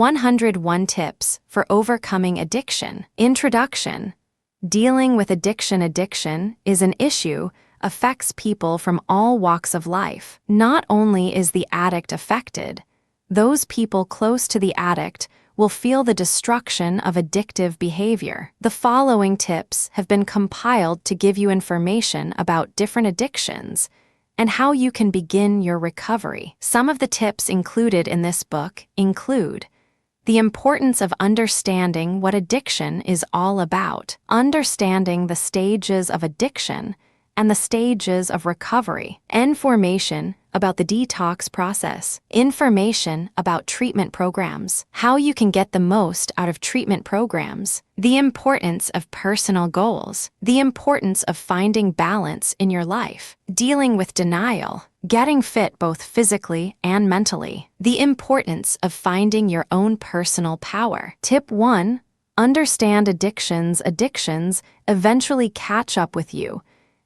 101 Tips for Overcoming Addiction. Introduction. Dealing with addiction. Addiction is an issue affects people from all walks of life. Not only is the addict affected, those people close to the addict will feel the destruction of addictive behavior. The following tips have been compiled to give you information about different addictions and how you can begin your recovery. Some of the tips included in this book include the importance of understanding what addiction is all about, understanding the stages of addiction and the stages of recovery, information about the detox process, information about treatment programs, how you can get the most out of treatment programs, the importance of personal goals, the importance of finding balance in your life, dealing with denial, getting fit both physically and mentally, the importance of finding your own personal power. Tip 1. Understand addictions. Addictions eventually catch up with you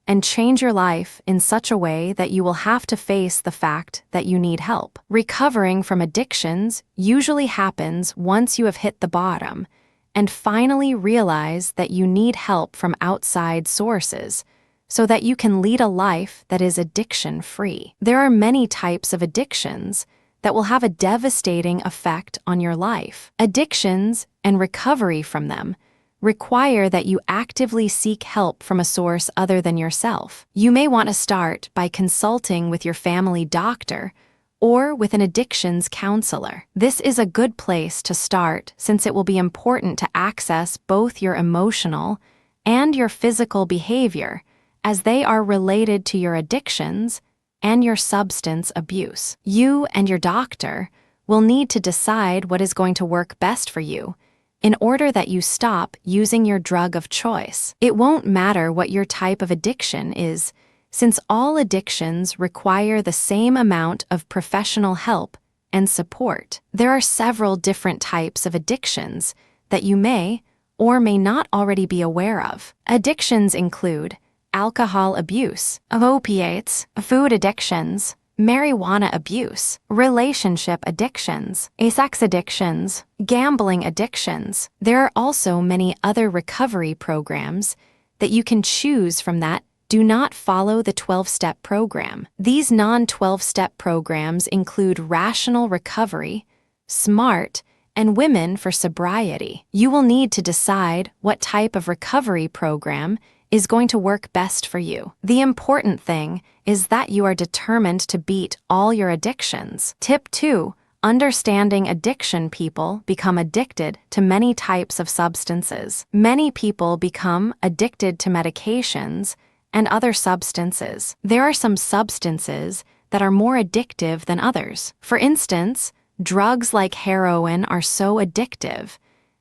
and change your life in such a way that you will have to face the fact that you need help. Recovering from addictions usually happens once you have hit the bottom and finally realize that you need help from outside sources so that you can lead a life that is addiction-free. There are many types of addictions that will have a devastating effect on your life. Addictions and recovery from them require that you actively seek help from a source other than yourself. You may want to start by consulting with your family doctor or with an addictions counselor. This is a good place to start since it will be important to access both your emotional and your physical behavior as they are related to your addictions and your substance abuse. You and your doctor will need to decide what is going to work best for you in order that you stop using your drug of choice. It won't matter what your type of addiction is, since all addictions require the same amount of professional help and support. There are several different types of addictions that you may or may not already be aware of. Addictions include alcohol abuse, opiates, food addictions, marijuana abuse, relationship addictions, sex addictions, gambling addictions. There are also many other recovery programs that you can choose from that do not follow the 12-step program. These non-12-step programs include Rational Recovery, SMART, and Women for Sobriety. You will need to decide what type of recovery program is going to work best for you. The important thing is that you are determined to beat all your addictions. Tip 2. Understanding addiction. People become addicted to many types of substances. Many people become addicted to medications and other substances. There are some substances that are more addictive than others. For instance, drugs like heroin are so addictive,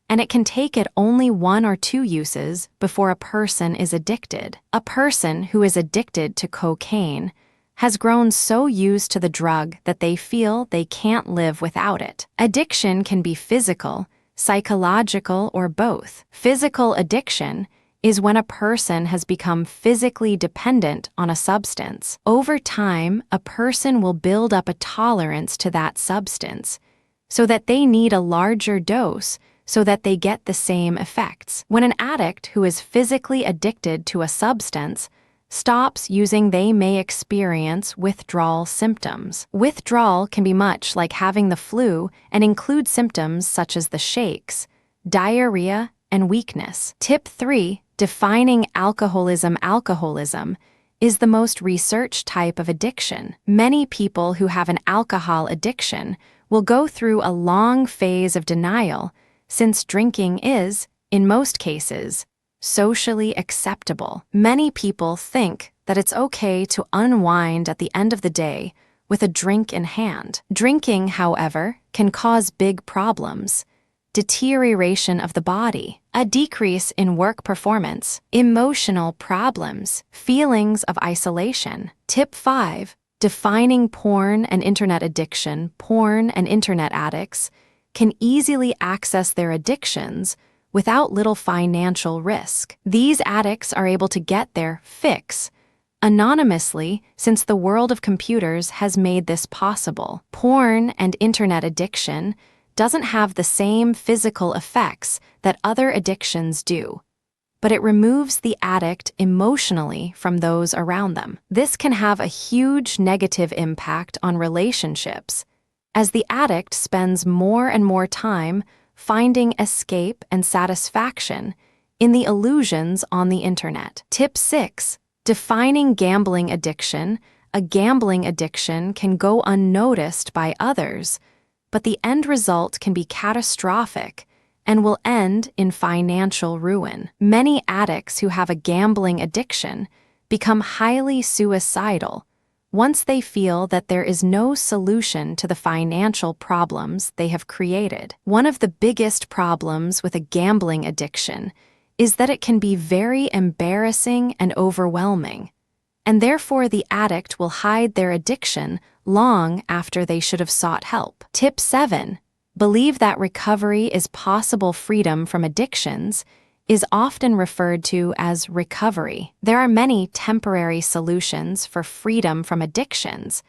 and it can take it only 1 or 2 uses before a person is addicted. A person who is addicted to cocaine has grown so used to the drug that they feel they can't live without it. Addiction can be physical, psychological, or both. Physical addiction is when a person has become physically dependent on a substance. Over time, a person will build up a tolerance to that substance so that they need a larger dose so that they get the same effects. When an addict who is physically addicted to a substance stops using, they may experience withdrawal symptoms. Withdrawal can be much like having the flu and include symptoms such as the shakes, diarrhea, and weakness. Tip 3. Defining alcoholism. Alcoholism is the most researched type of addiction. Many people who have an alcohol addiction will go through a long phase of denial since drinking is, in most cases, socially acceptable. Many people think that it's okay to unwind at the end of the day with a drink in hand. Drinking, however, can cause big problems: deterioration of the body, a decrease in work performance, emotional problems, feelings of isolation. Tip 5. Defining porn and internet addiction. Porn and internet addicts can easily access their addictions without little financial risk. These addicts are able to get their fix anonymously since the world of computers has made this possible. Porn and internet addiction doesn't have the same physical effects that other addictions do, but it removes the addict emotionally from those around them. This can have a huge negative impact on relationships, as the addict spends more and more time finding escape and satisfaction in the illusions on the internet. Tip 6. Defining gambling addiction. A gambling addiction can go unnoticed by others, but the end result can be catastrophic and will end in financial ruin. Many addicts who have a gambling addiction become highly suicidal once they feel that there is no solution to the financial problems they have created. One of the biggest problems with a gambling addiction is that it can be very embarrassing and overwhelming, and therefore the addict will hide their addiction long after they should have sought help. Tip 7. Believe that recovery is possible. Freedom from addictions is often referred to as recovery. There are many temporary solutions for freedom from addictions,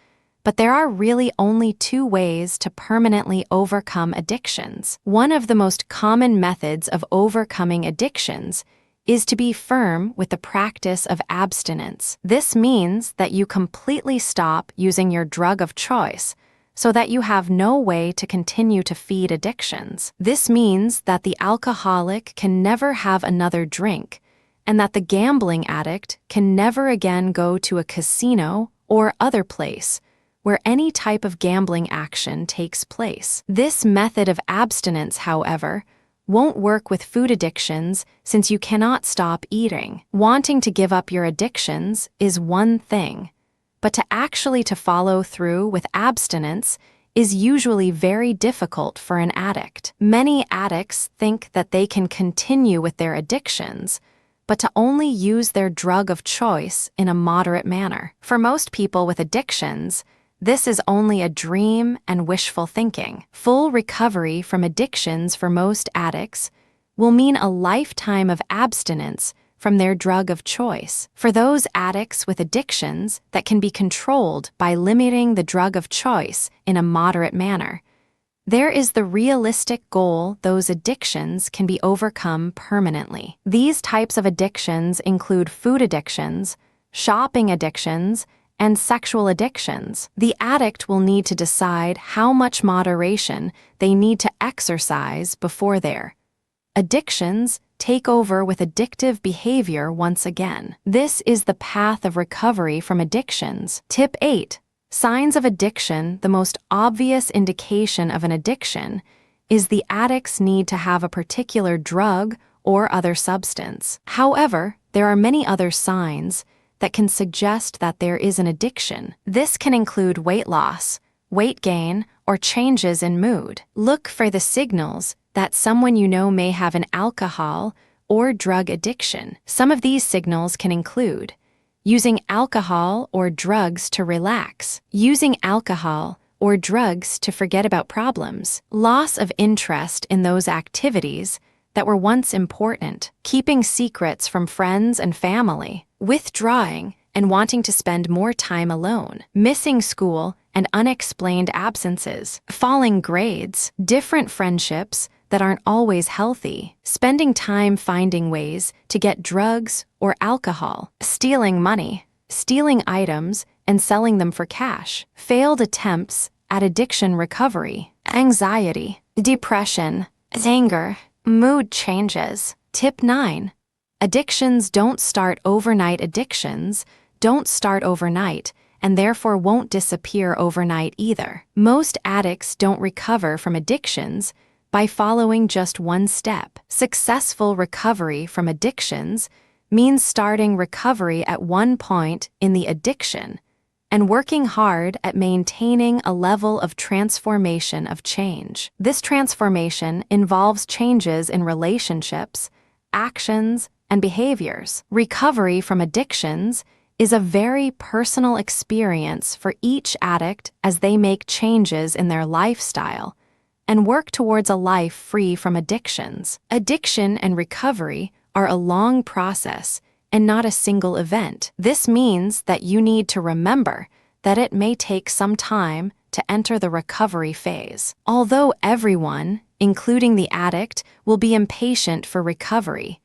but there are really only two ways to permanently overcome addictions. One of the most common methods of overcoming addictions is to be firm with the practice of abstinence. This means that you completely stop using your drug of choice so that you have no way to continue to feed addictions. This means that the alcoholic can never have another drink, and that the gambling addict can never again go to a casino or other place where any type of gambling action takes place. This method of abstinence, however, won't work with food addictions since you cannot stop eating. Wanting to give up your addictions is one thing, but to follow through with abstinence is usually very difficult for an addict. Many addicts think that they can continue with their addictions, but to only use their drug of choice in a moderate manner. For most people with addictions, this is only a dream and wishful thinking. Full recovery from addictions for most addicts will mean a lifetime of abstinence from their drug of choice. For those addicts with addictions that can be controlled by limiting the drug of choice in a moderate manner, there is the realistic goal those addictions can be overcome permanently. These types of addictions include food addictions, shopping addictions, and sexual addictions. The addict will need to decide how much moderation they need to exercise before their addictions take over with addictive behavior once again. This is the path of recovery from addictions. Tip 8. Signs of addiction. The most obvious indication of an addiction is the addict's need to have a particular drug or other substance. However, there are many other signs that can suggest that there is an addiction. This can include weight loss, weight gain, or changes in mood. Look for the signals that someone you know may have an alcohol or drug addiction. Some of these signals can include using alcohol or drugs to relax, using alcohol or drugs to forget about problems, loss of interest in those activities that were once important, keeping secrets from friends and family, withdrawing and wanting to spend more time alone, missing school and unexplained absences, falling grades, different friendships that aren't always healthy, spending time finding ways to get drugs or alcohol, stealing money, stealing items and selling them for cash, failed attempts at addiction recovery, anxiety, depression, anger, mood changes. Tip 9. Addictions don't start overnight. Addictions don't start overnight and therefore won't disappear overnight either. Most addicts don't recover from addictions by following just one step. Successful recovery from addictions means starting recovery at one point in the addiction and working hard at maintaining a level of transformation of change. This transformation involves changes in relationships, actions, and behaviors. Recovery from addictions is a very personal experience for each addict as they make changes in their lifestyle and work towards a life free from addictions. Addiction and recovery are a long process and not a single event. This means that you need to remember that it may take some time to enter the recovery phase. Although everyone, including the addict, will be impatient for recovery,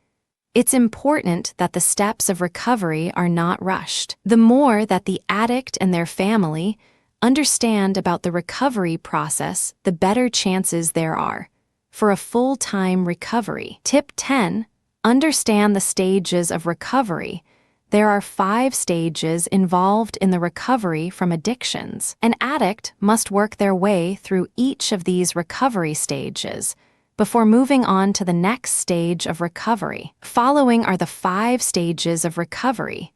it's important that the steps of recovery are not rushed. The more that the addict and their family understand about the recovery process, the better chances there are for a full-time recovery. Tip 10. Understand the stages of recovery. There are 5 stages involved in the recovery from addictions. An addict must work their way through each of these recovery stages before moving on to the next stage of recovery. Following are the 5 stages of recovery.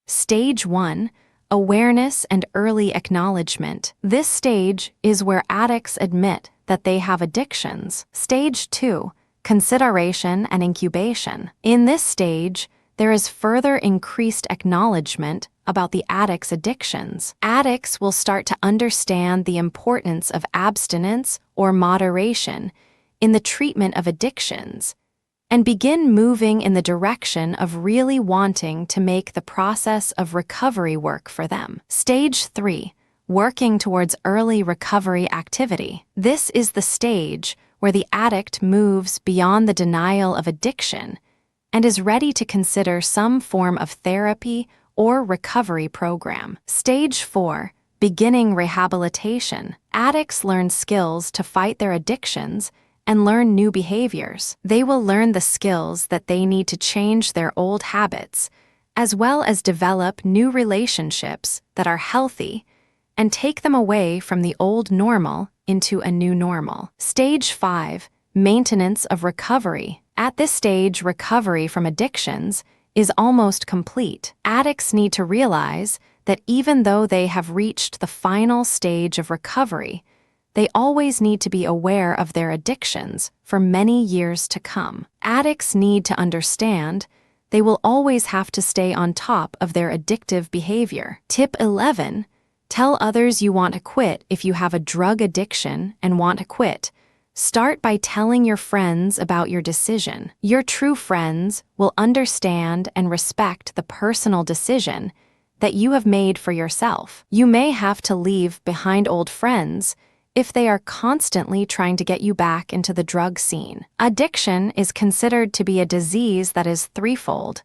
Stage 1. Awareness and early acknowledgement. This stage is where addicts admit that they have addictions. Stage 2. Consideration and incubation. In this stage, there is further increased acknowledgement about the addict's addictions. Addicts will start to understand the importance of abstinence or moderation in the treatment of addictions and begin moving in the direction of really wanting to make the process of recovery work for them. Stage 3. Working towards early recovery activity. This is the stage where the addict moves beyond the denial of addiction and is ready to consider some form of therapy or recovery program. Stage 4. Beginning rehabilitation. Addicts learn skills to fight their addictions and learn new behaviors. They will learn the skills that they need to change their old habits, as well as develop new relationships that are healthy and take them away from the old normal into a new normal. Stage 5. Maintenance of recovery. At this stage, recovery from addictions is almost complete. Addicts need to realize that even though they have reached the final stage of recovery, they always need to be aware of their addictions for many years to come. Addicts need to understand they will always have to stay on top of their addictive behavior. Tip 11. Tell others you want to quit. If you have a drug addiction and want to quit, start by telling your friends about your decision. Your true friends will understand and respect the personal decision that you have made for yourself. You may have to leave behind old friends if they are constantly trying to get you back into the drug scene. Addiction is considered to be a disease that is threefold: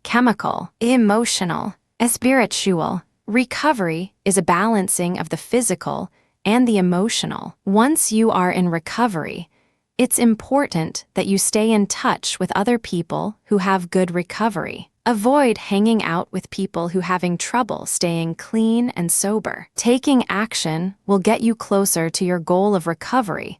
chemical, emotional, and spiritual. Recovery is a balancing of the physical and the emotional. Once you are in recovery, it's important that you stay in touch with other people who have good recovery. Avoid hanging out with people who are having trouble staying clean and sober. Taking action will get you closer to your goal of recovery,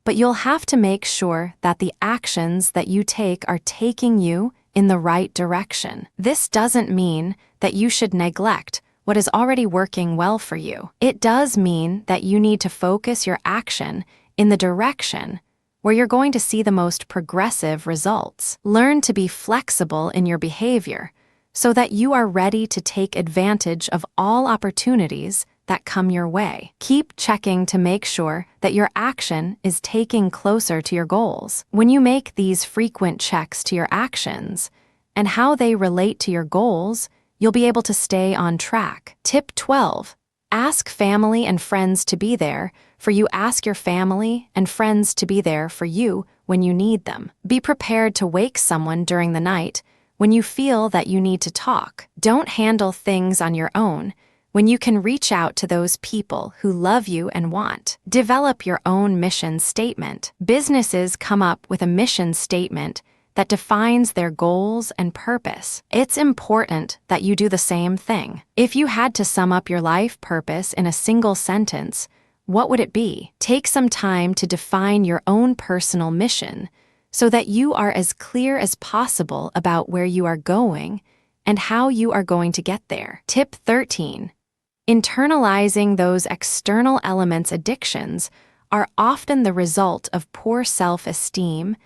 but you'll have to make sure that the actions that you take are taking you in the right direction. This doesn't mean that you should neglect what is already working well for you. It does mean that you need to focus your action in the direction where you're going to see the most progressive results. Learn to be flexible in your behavior so that you are ready to take advantage of all opportunities that come your way. Keep checking to make sure that your action is taking closer to your goals. When you make these frequent checks to your actions and how they relate to your goals, you'll be able to stay on track. Tip 12. Ask family and friends to be there for you. Ask your family and friends to be there for you when you need them. Be prepared to wake someone during the night when you feel that you need to talk. Don't handle things on your own when you can reach out to those people who love you and want. Develop your own mission statement. Businesses come up with a mission statement that defines their goals and purpose. It's important that you do the same thing. If you had to sum up your life purpose in a single sentence, what would it be? Take some time to define your own personal mission so that you are as clear as possible about where you are going and how you are going to get there. Tip 13. Internalizing those external elements. Addictions are often the result of poor self-esteem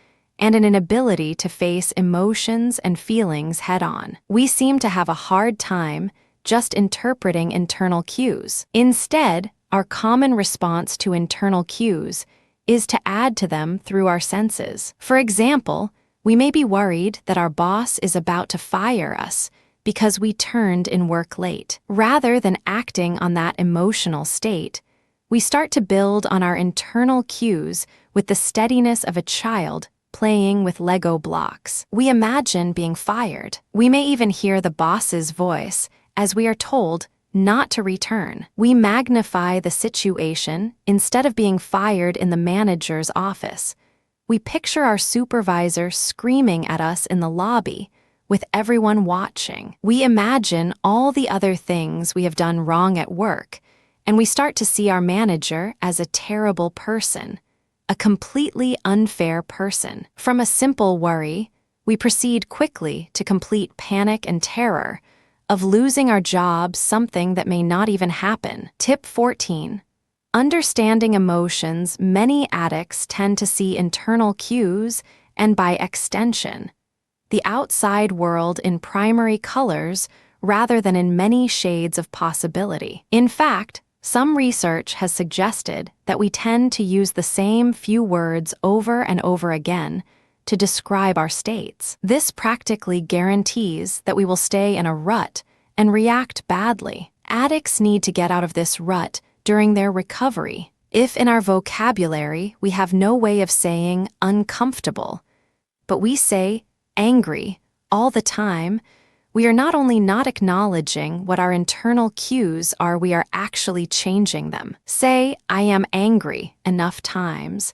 and an inability to face emotions and feelings head-on. We seem to have a hard time just interpreting internal cues. Instead, our common response to internal cues is to add to them through our senses. For example, we may be worried that our boss is about to fire us because we turned in work late. Rather than acting on that emotional state, We start to build on our internal cues with the steadiness of a child playing with Lego blocks. We imagine being fired. We may even hear the boss's voice as we are told not to return. We magnify the situation instead of being fired in the manager's office. We picture our supervisor screaming at us in the lobby, with everyone watching. We imagine all the other things we have done wrong at work, and we start to see our manager as a terrible person, a completely unfair person. From a simple worry, we proceed quickly to complete panic and terror of losing our job, something that may not even happen. Tip 14. Understanding emotions. Many addicts tend to see internal cues and, by extension, the outside world in primary colors rather than in many shades of possibility. In fact, some research has suggested that we tend to use the same few words over and over again to describe our states. This practically guarantees that we will stay in a rut and react badly. Addicts need to get out of this rut during their recovery. If in our vocabulary we have no way of saying uncomfortable, but we say angry all the time, we are not only not acknowledging what our internal cues are, we are actually changing them. Say, "I am angry" enough times,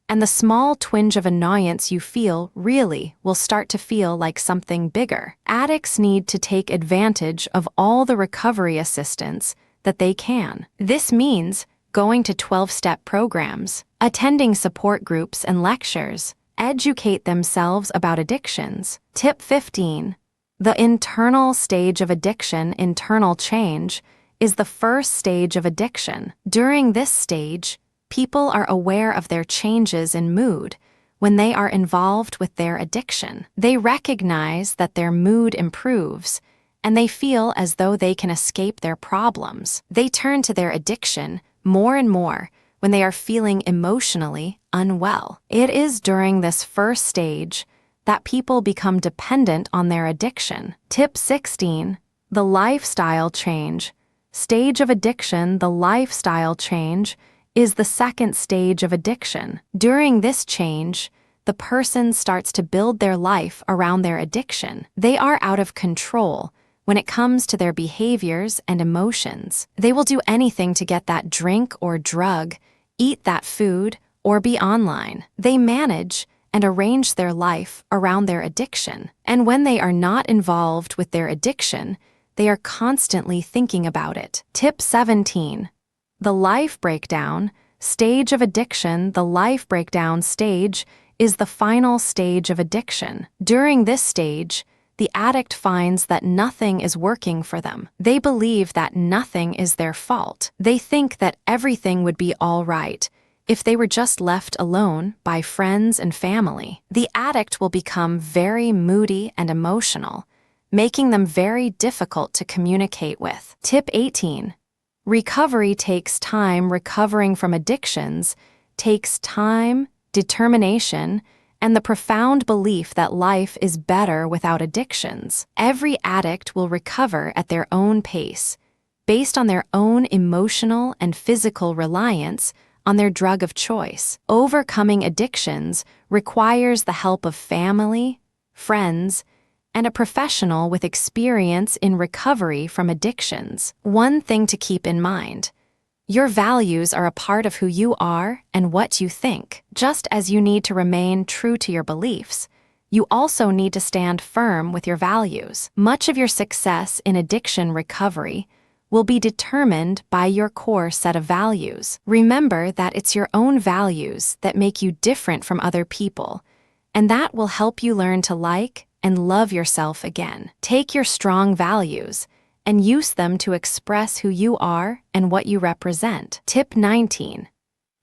and the small twinge of annoyance you feel really will start to feel like something bigger. Addicts need to take advantage of all the recovery assistance that they can. This means going to 12-step programs, attending support groups and lectures, educate themselves about addictions. Tip 15. The internal stage of addiction. Internal change is the first stage of addiction. During this stage, people are aware of their changes in mood when they are involved with their addiction. They recognize that their mood improves, and they feel as though they can escape their problems. They turn to their addiction more and more when they are feeling emotionally unwell. It is during this first stage that people become dependent on their addiction. Tip 16. The lifestyle change. Stage of addiction. The lifestyle change is the second stage of addiction. During this change, the person starts to build their life around their addiction. They are out of control when it comes to their behaviors and emotions. They will do anything to get that drink or drug, eat that food, or be online. They manage and arrange their life around their addiction. And when they are not involved with their addiction, they are constantly thinking about it. Tip 17. The life breakdown. Stage of addiction. The life breakdown stage is the final stage of addiction. During this stage, the addict finds that nothing is working for them. They believe that nothing is their fault. They think that everything would be all right if they were just left alone by friends and family. The addict will become very moody and emotional, making them very difficult to communicate with. Tip 18. Recovery takes time. Recovering from addictions takes time, determination, and the profound belief that life is better without addictions. Every addict will recover at their own pace, based on their own emotional and physical reliance on their drug of choice. Overcoming addictions requires the help of family, friends, and a professional with experience in recovery from addictions. One thing to keep in mind: your values are a part of who you are and what you think. Just as you need to remain true to your beliefs, you also need to stand firm with your values. Much of your success in addiction recovery will be determined by your core set of values. Remember that it's your own values that make you different from other people, and that will help you learn to like and love yourself again. Take your strong values and use them to express who you are and what you represent. Tip 19.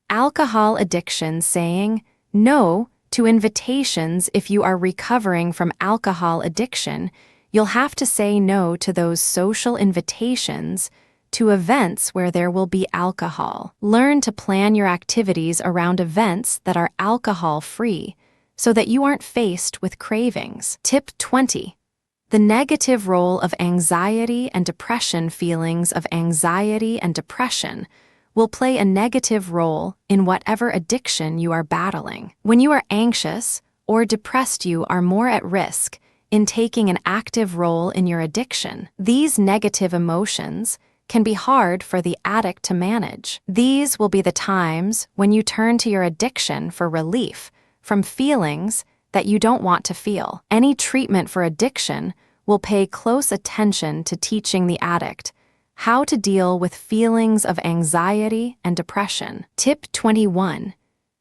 Alcohol addiction. Saying no to invitations. If you are recovering from alcohol addiction, you'll have to say no to those social invitations to events where there will be alcohol. Learn to plan your activities around events that are alcohol-free so that you aren't faced with cravings. Tip 20. The negative role of anxiety and depression. Feelings of anxiety and depression will play a negative role in whatever addiction you are battling. When you are anxious or depressed, you are more at risk in taking an active role in your addiction. These negative emotions can be hard for the addict to manage. These will be the times when you turn to your addiction for relief from feelings that you don't want to feel. Any treatment for addiction will pay close attention to teaching the addict how to deal with feelings of anxiety and depression. Tip 21.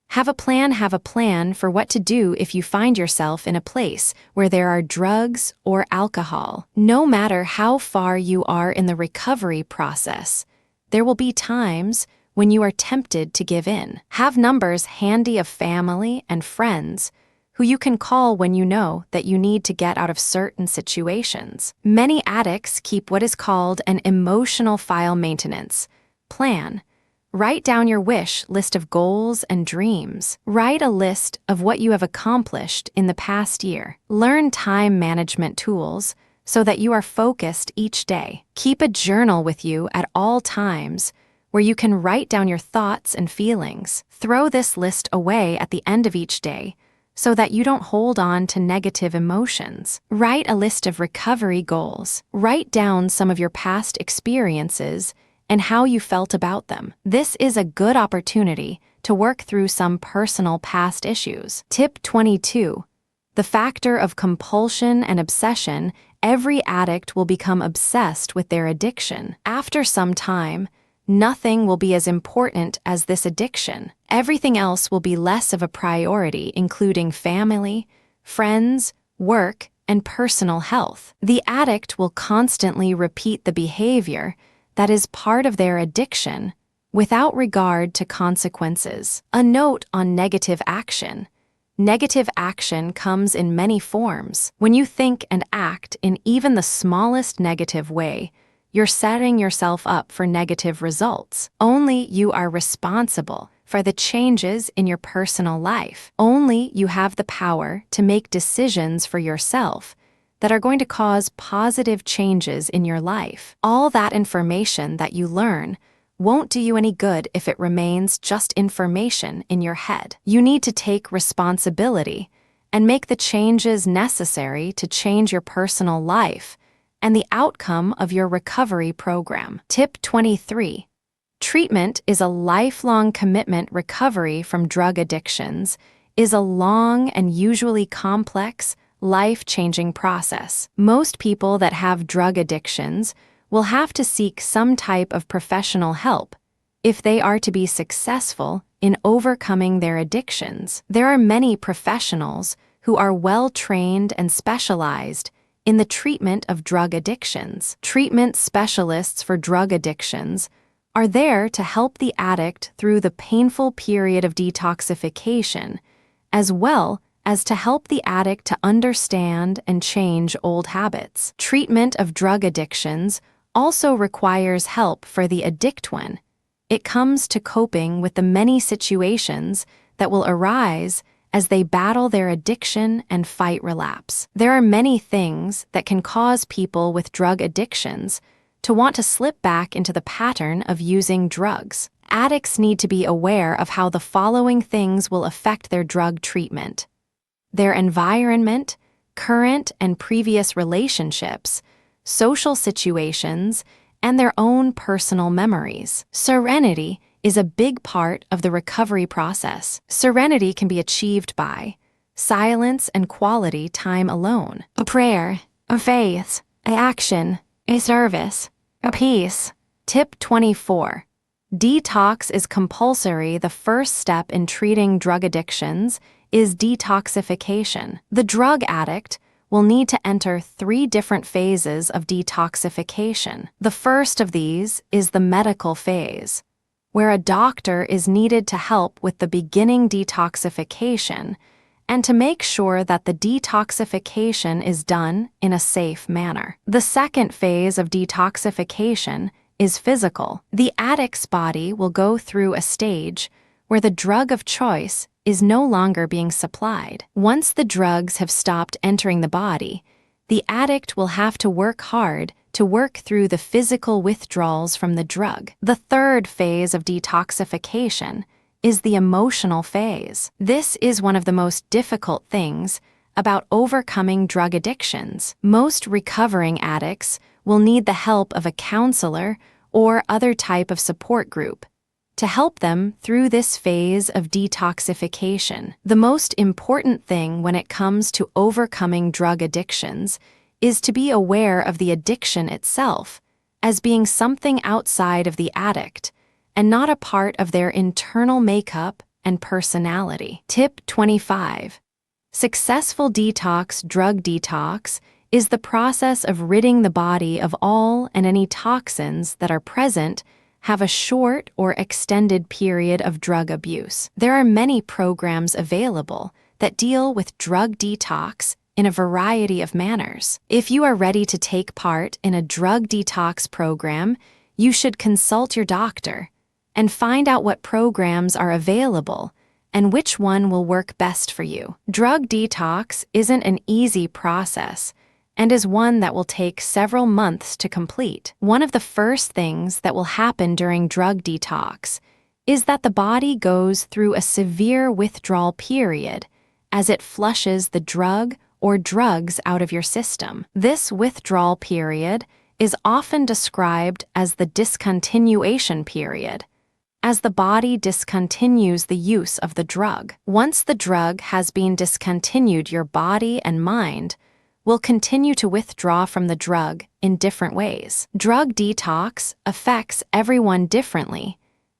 Have a plan for what to do if you find yourself in a place where there are drugs or alcohol. No matter how far you are in the recovery process, there will be times when you are tempted to give in. Have numbers handy of family and friends who you can call when you know that you need to get out of certain situations. Many addicts keep what is called an emotional file maintenance plan. Write down your wish list of goals and dreams. Write a list of what you have accomplished in the past year. Learn time management tools so that you are focused each day. Keep a journal with you at all times where you can write down your thoughts and feelings. Throw this list away at the end of each day so that you don't hold on to negative emotions. Write a list of recovery goals. Write down some of your past experiences and how you felt about them. This is a good opportunity to work through some personal past issues. Tip 22. The factor of compulsion and obsession. Every addict will become obsessed with their addiction. After some time, nothing will be as important as this addiction. Everything else will be less of a priority, including family, friends, work, and personal health. The addict will constantly repeat the behavior that is part of their addiction without regard to consequences. A note on negative action. Negative action comes in many forms. When you think and act in even the smallest negative way, you're setting yourself up for negative results. Only you are responsible for the changes in your personal life. Only you have the power to make decisions for yourself that are going to cause positive changes in your life. All that information that you learn won't do you any good if it remains just information in your head. You need to take responsibility and make the changes necessary to change your personal life and the outcome of your recovery program. Tip 23. Treatment is a lifelong commitment. Recovery from drug addictions is a long and usually complex, life-changing process. Most people that have drug addictions will have to seek some type of professional help if they are to be successful in overcoming their addictions. There are many professionals who are well-trained and specialized in the treatment of drug addictions. Treatment specialists for drug addictions are there to help the addict through the painful period of detoxification, as well as to help the addict to understand and change old habits. Treatment of drug addictions also requires help for the addict when it comes to coping with the many situations that will arise as they battle their addiction and fight relapse. There are many things that can cause people with drug addictions to want to slip back into the pattern of using drugs. Addicts need to be aware of how the following things will affect their drug treatment: their environment, current and previous relationships, social situations, and their own personal memories. Serenity is a big part of the recovery process. Serenity can be achieved by silence and quality time alone, a prayer, a faith, an action, a service, a peace. Tip 24. Detox is compulsory. The first step in treating drug addictions is detoxification. The drug addict will need to enter 3 different phases of detoxification. The first of these is the medical phase, where a doctor is needed to help with the beginning detoxification and to make sure that the detoxification is done in a safe manner. The second phase of detoxification is physical. The addict's body will go through a stage where the drug of choice is no longer being supplied. Once the drugs have stopped entering the body, the addict will have to work hard to work through the physical withdrawals from the drug. The third phase of detoxification is the emotional phase. This is one of the most difficult things about overcoming drug addictions. Most recovering addicts will need the help of a counselor or other type of support group to help them through this phase of detoxification. The most important thing when it comes to overcoming drug addictions is to be aware of the addiction itself as being something outside of the addict and not a part of their internal makeup and personality. Tip 25. Successful detox. Drug detox is the process of ridding the body of all and any toxins that are present, have a short or extended period of drug abuse. There are many programs available that deal with drug detox in a variety of manners. If you are ready to take part in a drug detox program, you should consult your doctor and find out what programs are available and which one will work best for you. Drug detox isn't an easy process and is one that will take several months to complete. One of the first things that will happen during drug detox is that the body goes through a severe withdrawal period as it flushes the drug or drugs out of your system. This withdrawal period is often described as the discontinuation period, as the body discontinues the use of the drug. Once the drug has been discontinued, your body and mind will continue to withdraw from the drug in different ways. Drug detox affects everyone differently,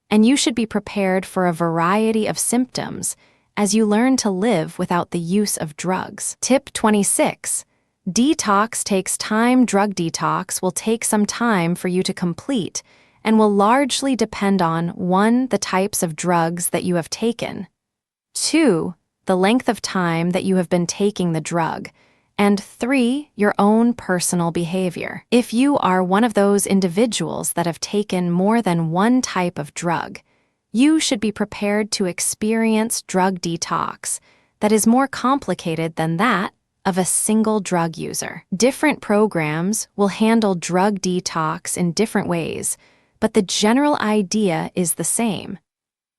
and you should be prepared for a variety of symptoms as you learn to live without the use of drugs. Tip 26. Detox takes time. Drug detox will take some time for you to complete and will largely depend on 1. The types of drugs that you have taken, 2. The length of time that you have been taking the drug, and 3. Your own personal behavior. If you are one of those individuals that have taken more than one type of drug, you should be prepared to experience drug detox that is more complicated than that of a single drug user. Different programs will handle drug detox in different ways, but the general idea is the same: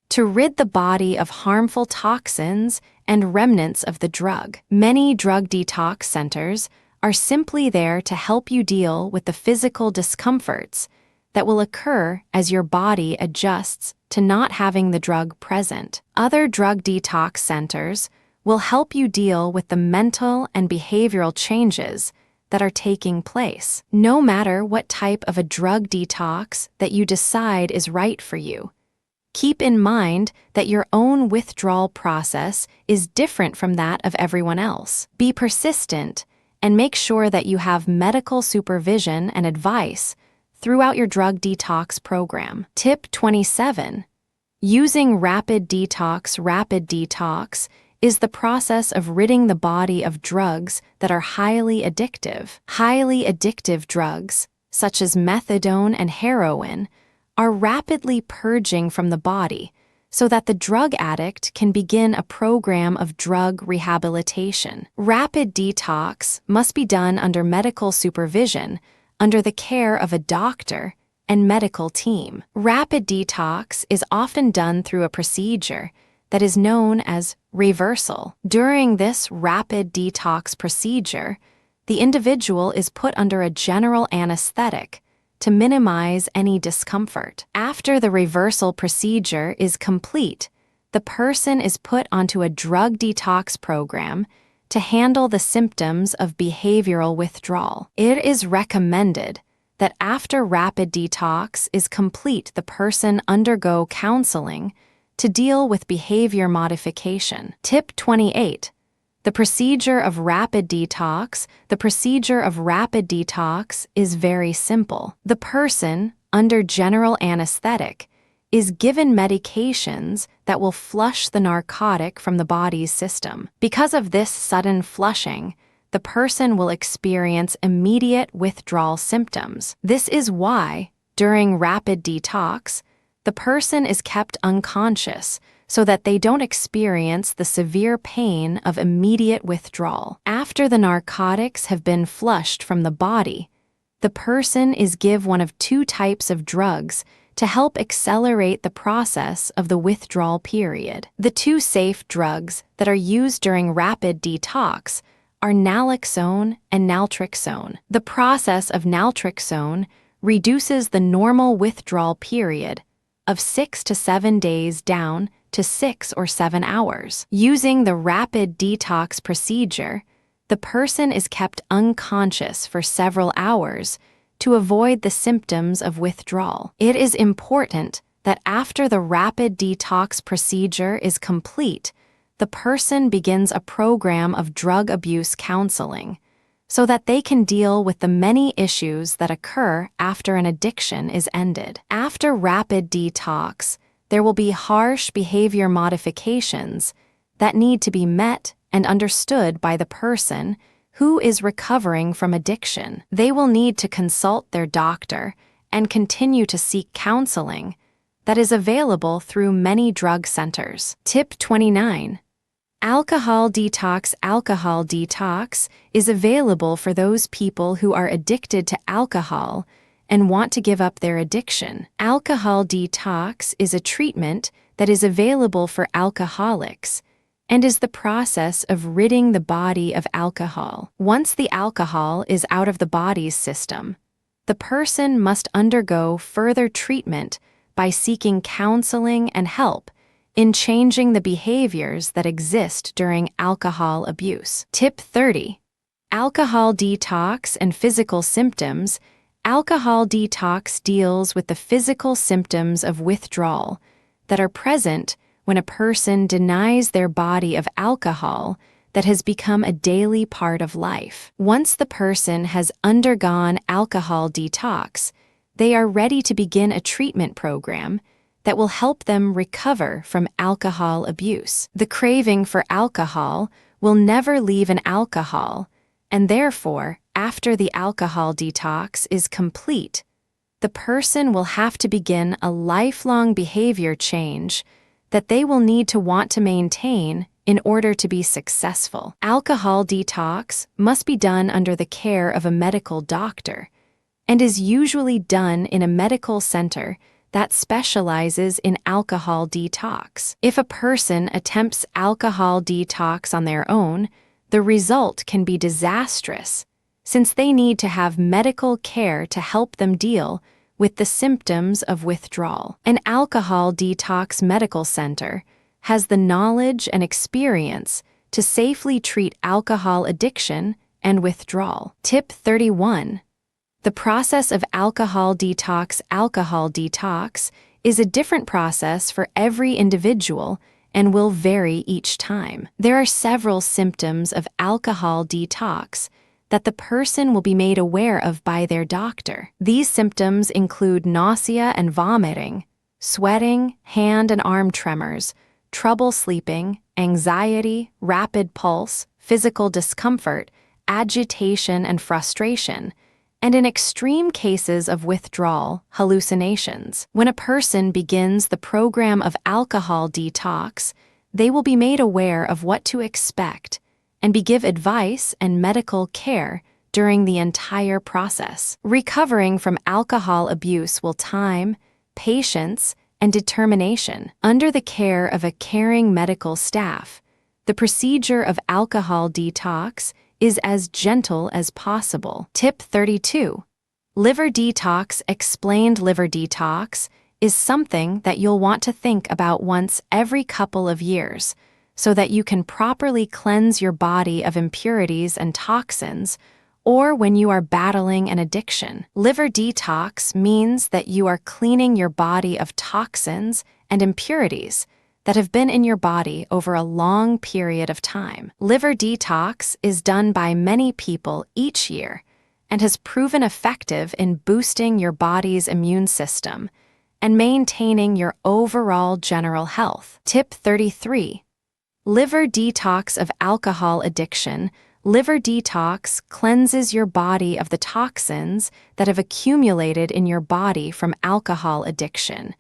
to rid the body of harmful toxins and remnants of the drug. Many drug detox centers are simply there to help you deal with the physical discomforts that will occur as your body adjusts to not having the drug present. Other drug detox centers will help you deal with the mental and behavioral changes that are taking place. No matter what type of a drug detox that you decide is right for you, keep in mind that your own withdrawal process is different from that of everyone else. Be persistent and make sure that you have medical supervision and advice throughout your drug detox program. Tip 27. Using rapid detox. Rapid detox is the process of ridding the body of drugs that are highly addictive. Highly addictive drugs, such as methadone and heroin, are rapidly purging from the body so that the drug addict can begin a program of drug rehabilitation. Rapid detox must be done under medical supervision, under the care of a doctor and medical team. Rapid detox is often done through a procedure that is known as reversal. During this rapid detox procedure, the individual is put under a general anesthetic to minimize any discomfort. After the reversal procedure is complete, the person is put onto a drug detox program to handle the symptoms of behavioral withdrawal. It is recommended that after rapid detox is complete, the person undergo counseling to deal with behavior modification. Tip 28. The procedure of rapid detox. The procedure of rapid detox is very simple. The person, under general anesthetic, is given medications that will flush the narcotic from the body's system. Because of this sudden flushing, the person will experience immediate withdrawal symptoms. This is why, during rapid detox, the person is kept unconscious so that they don't experience the severe pain of immediate withdrawal. After the narcotics have been flushed from the body, the person is given one of two types of drugs to help accelerate the process of the withdrawal period. The two safe drugs that are used during rapid detox are naloxone and naltrexone. The process of naltrexone reduces the normal withdrawal period of 6 to 7 days down to 6 or 7 hours. Using the rapid detox procedure, the person is kept unconscious for several hours to avoid the symptoms of withdrawal. It is important that after the rapid detox procedure is complete, the person begins a program of drug abuse counseling so that they can deal with the many issues that occur after an addiction is ended. After rapid detox, there will be harsh behavior modifications that need to be met and understood by the person who is recovering from addiction. They will need to consult their doctor and continue to seek counseling that is available through many drug centers. Tip 29. Alcohol detox. Alcohol detox is available for those people who are addicted to alcohol and want to give up their addiction. Alcohol detox is a treatment that is available for alcoholics and is the process of ridding the body of alcohol. Once the alcohol is out of the body's system, the person must undergo further treatment by seeking counseling and help in changing the behaviors that exist during alcohol abuse. Tip 30. Alcohol detox and physical symptoms. Alcohol detox deals with the physical symptoms of withdrawal that are present when a person denies their body of alcohol that has become a daily part of life. Once the person has undergone alcohol detox, they are ready to begin a treatment program that will help them recover from alcohol abuse. The craving for alcohol will never leave an alcohol, and therefore, after the alcohol detox is complete, the person will have to begin a lifelong behavior change that they will need to want to maintain in order to be successful. Alcohol detox must be done under the care of a medical doctor and is usually done in a medical center that specializes in alcohol detox. If a person attempts alcohol detox on their own, the result can be disastrous, since they need to have medical care to help them deal with the symptoms of withdrawal. An alcohol detox medical center has the knowledge and experience to safely treat alcohol addiction and withdrawal. Tip 31. The process of alcohol detox. Alcohol detox is a different process for every individual and will vary each time. There are several symptoms of alcohol detox that the person will be made aware of by their doctor. These symptoms include nausea and vomiting, sweating, hand and arm tremors, trouble sleeping, anxiety, rapid pulse, physical discomfort, agitation and frustration, and in extreme cases of withdrawal, hallucinations. When a person begins the program of alcohol detox, they will be made aware of what to expect and be given advice and medical care during the entire process. Recovering from alcohol abuse will time, patience, and determination. Under the care of a caring medical staff, the procedure of alcohol detox is as gentle as possible. Tip 32. Liver detox. Explained. Liver detox is something that you'll want to think about once every couple of years so that you can properly cleanse your body of impurities and toxins, or when you are battling an addiction. Liver detox means that you are cleaning your body of toxins and impurities that have been in your body over a long period of time. Liver detox is done by many people each year and has proven effective in boosting your body's immune system and maintaining your overall general health. Tip 33. Liver detox of alcohol addiction. Liver detox cleanses your body of the toxins that have accumulated in your body from alcohol addiction,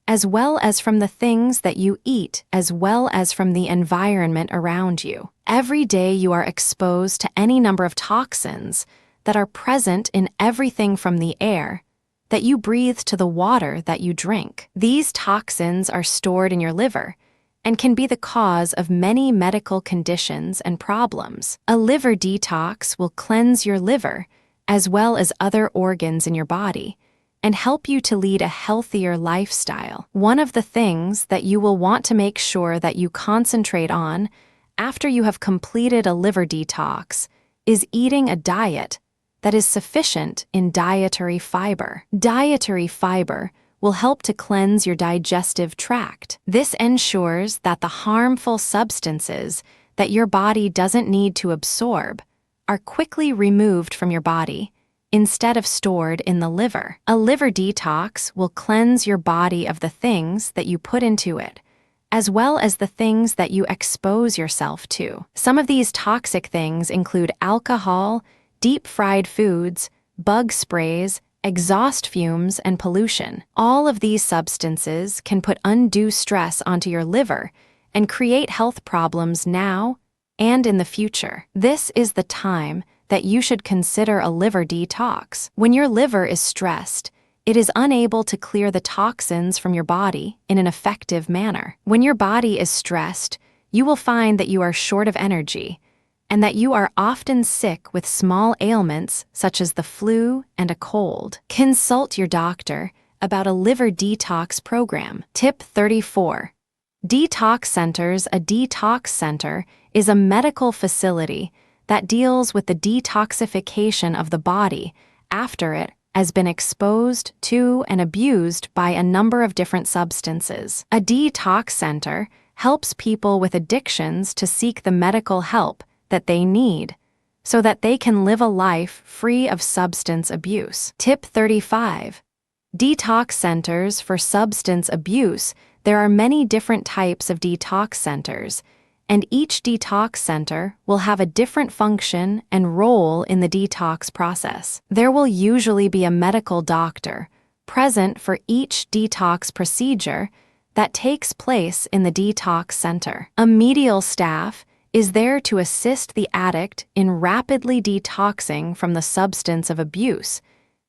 as well as from the things that you eat, as well as from the environment around you. Every day you are exposed to any number of toxins that are present in everything from the air that you breathe to the water that you drink. These toxins are stored in your liver and can be the cause of many medical conditions and problems. A liver detox will cleanse your liver as well as other organs in your body and help you to lead a healthier lifestyle. One of the things that you will want to make sure that you concentrate on after you have completed a liver detox is eating a diet that is sufficient in dietary fiber. Dietary fiber will help to cleanse your digestive tract. This ensures that the harmful substances that your body doesn't need to absorb are quickly removed from your body instead of stored in the liver. A liver detox will cleanse your body of the things that you put into it, as well as the things that you expose yourself to. Some of these toxic things include alcohol, deep-fried foods, bug sprays, exhaust fumes, and pollution. All of these substances can put undue stress onto your liver and create health problems now and in the future. This is the time that you should consider a liver detox. When your liver is stressed, it is unable to clear the toxins from your body in an effective manner. When your body is stressed, you will find that you are short of energy and that you are often sick with small ailments such as the flu and a cold. Consult your doctor about a liver detox program. Tip 34. Detox centers. A detox center is a medical facility that deals with the detoxification of the body after it has been exposed to and abused by a number of different substances. A detox center helps people with addictions to seek the medical help that they need so that they can live a life free of substance abuse. Tip 35. Detox centers for substance abuse. There are many different types of detox centers, and each detox center will have a different function and role in the detox process. There will usually be a medical doctor present for each detox procedure that takes place in the detox center. A medial staff is there to assist the addict in rapidly detoxing from the substance of abuse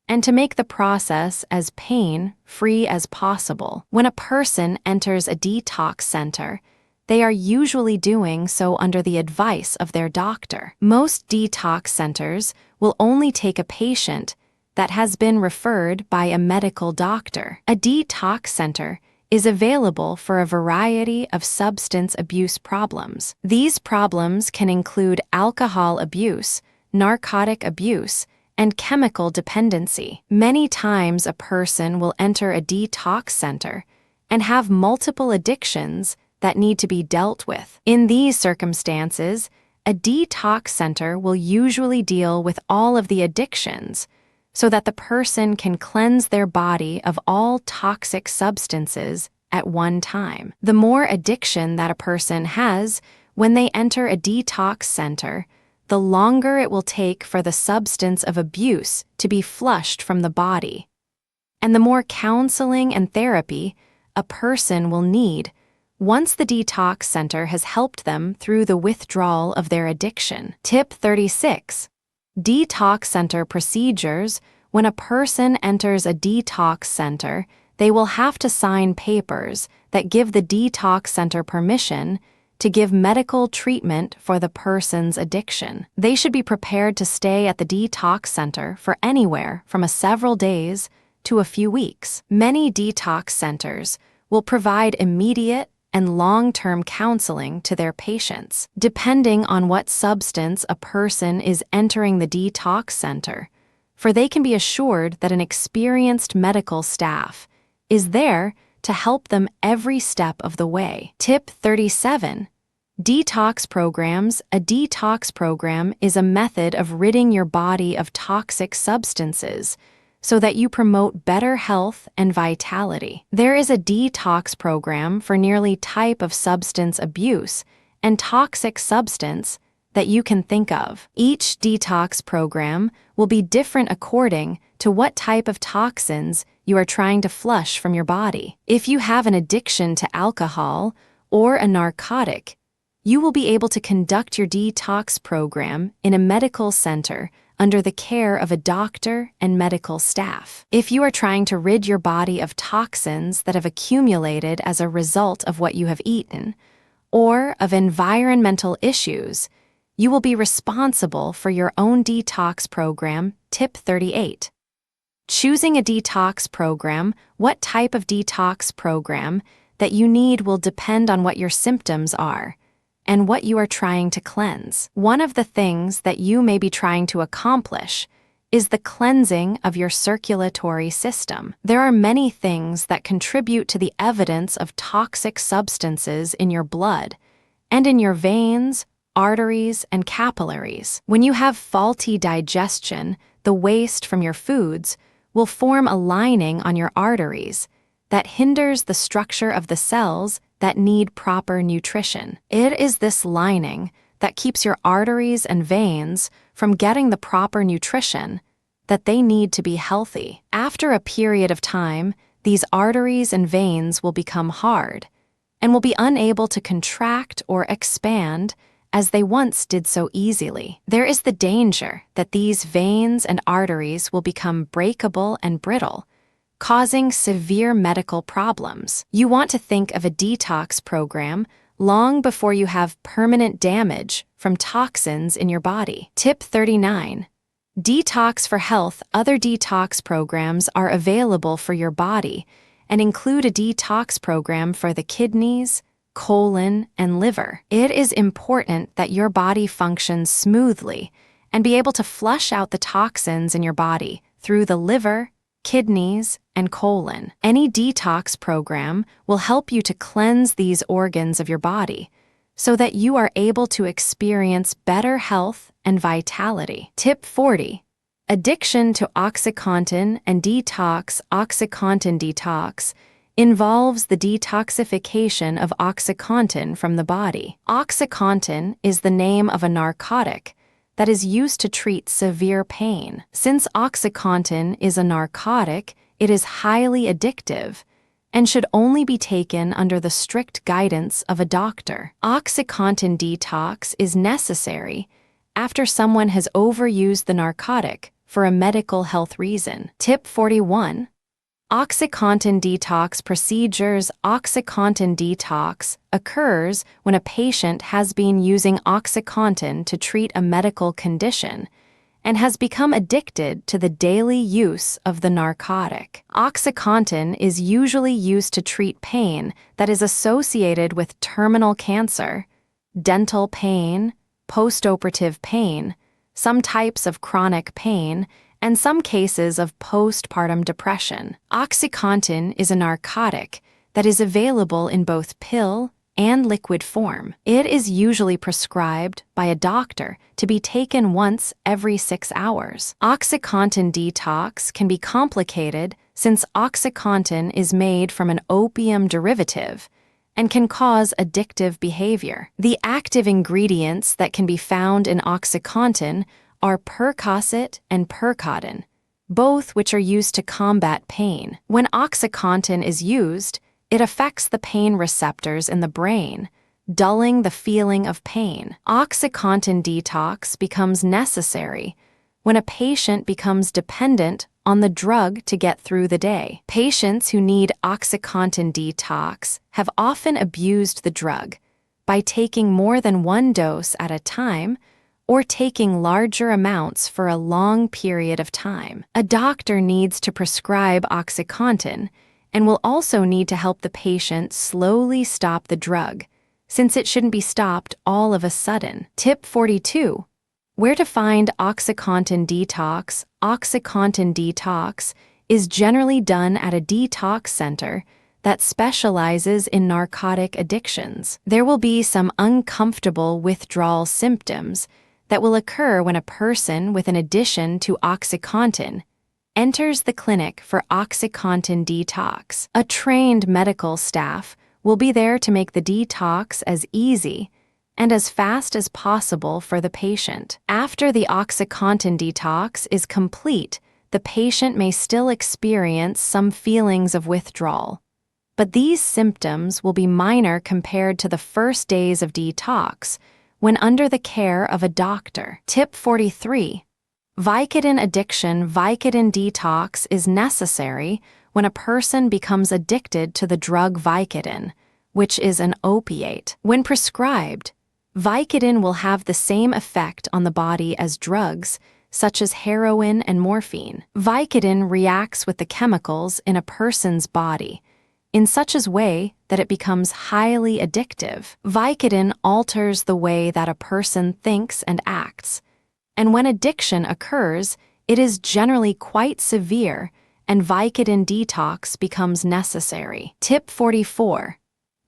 and to make the process as pain-free as possible. When a person enters a detox center, they are usually doing so under the advice of their doctor. Most detox centers will only take a patient that has been referred by a medical doctor. A detox center is available for a variety of substance abuse problems. These problems can include alcohol abuse, narcotic abuse, and chemical dependency. Many times a person will enter a detox center and have multiple addictions that need to be dealt with. In these circumstances, a detox center will usually deal with all of the addictions so that the person can cleanse their body of all toxic substances at one time. The more addiction that a person has when they enter a detox center, the longer it will take for the substance of abuse to be flushed from the body, and the more counseling and therapy a person will need once the detox center has helped them through the withdrawal of their addiction. Tip 36. Detox center procedures. When a person enters a detox center, they will have to sign papers that give the detox center permission to give medical treatment for the person's addiction. They should be prepared to stay at the detox center for anywhere from several days to a few weeks. Many detox centers will provide immediate and long-term counseling to their patients. Depending on what substance a person is entering the detox center, for they can be assured that an experienced medical staff is there to help them every step of the way. Tip 37. Detox programs. A detox program is a method of ridding your body of toxic substances so that you promote better health and vitality. There is a detox program for nearly type of substance abuse and toxic substance that you can think of. Each detox program will be different according to what type of toxins you are trying to flush from your body. If you have an addiction to alcohol or a narcotic, you will be able to conduct your detox program in a medical center under the care of a doctor and medical staff. If you are trying to rid your body of toxins that have accumulated as a result of what you have eaten, or of environmental issues, you will be responsible for your own detox program. Tip 38. Choosing a detox program. What type of detox program that you need will depend on what your symptoms are and what you are trying to cleanse. One of the things that you may be trying to accomplish is the cleansing of your circulatory system. There are many things that contribute to the evidence of toxic substances in your blood and in your veins, arteries, and capillaries. When you have faulty digestion, the waste from your foods will form a lining on your arteries that hinders the structure of the cells that need proper nutrition. It is this lining that keeps your arteries and veins from getting the proper nutrition that they need to be healthy. After a period of time, these arteries and veins will become hard and will be unable to contract or expand as they once did so easily. There is the danger that these veins and arteries will become breakable and brittle, causing severe medical problems. You want to think of a detox program long before you have permanent damage from toxins in your body. Tip 39. Detox for health. Other detox programs are available for your body and include a detox program for the kidneys, colon, and liver. It is important that your body functions smoothly and be able to flush out the toxins in your body through the liver, kidneys, and colon. Any detox program will help you to cleanse these organs of your body so that you are able to experience better health and vitality. Tip 40. Addiction to OxyContin and detox. OxyContin detox involves the detoxification of OxyContin from the body. OxyContin is the name of a narcotic that is used to treat severe pain. Since OxyContin is a narcotic, it is highly addictive and should only be taken under the strict guidance of a doctor. OxyContin detox is necessary after someone has overused the narcotic for a medical health reason. Tip 41. OxyContin detox procedures. OxyContin detox occurs when a patient has been using OxyContin to treat a medical condition and has become addicted to the daily use of the narcotic. OxyContin is usually used to treat pain that is associated with terminal cancer, dental pain, postoperative pain, some types of chronic pain, and some cases of postpartum depression. OxyContin is a narcotic that is available in both pill and liquid form. It is usually prescribed by a doctor to be taken once every 6 hours. OxyContin detox can be complicated since OxyContin is made from an opium derivative and can cause addictive behavior. The active ingredients that can be found in OxyContin are percocet and percotin, both which are used to combat pain. When OxyContin is used, it affects the pain receptors in the brain, dulling the feeling of pain. OxyContin detox becomes necessary when a patient becomes dependent on the drug to get through the day. Patients who need OxyContin detox have often abused the drug by taking more than one dose at a time or taking larger amounts for a long period of time. A doctor needs to prescribe OxyContin and will also need to help the patient slowly stop the drug, since it shouldn't be stopped all of a sudden. Tip 42. Where to find OxyContin detox. OxyContin detox is generally done at a detox center that specializes in narcotic addictions. There will be some uncomfortable withdrawal symptoms that will occur when a person with an addiction to OxyContin enters the clinic for OxyContin detox. A trained medical staff will be there to make the detox as easy and as fast as possible for the patient. After the OxyContin detox is complete, the patient may still experience some feelings of withdrawal, but these symptoms will be minor compared to the first days of detox when under the care of a doctor. Tip 43. Vicodin addiction. Vicodin detox is necessary when a person becomes addicted to the drug Vicodin, which is an opiate. When prescribed, Vicodin will have the same effect on the body as drugs, such as heroin and morphine. Vicodin reacts with the chemicals in a person's body in such a way that it becomes highly addictive. Vicodin alters the way that a person thinks and acts, and when addiction occurs, it is generally quite severe, and Vicodin detox becomes necessary. Tip 44.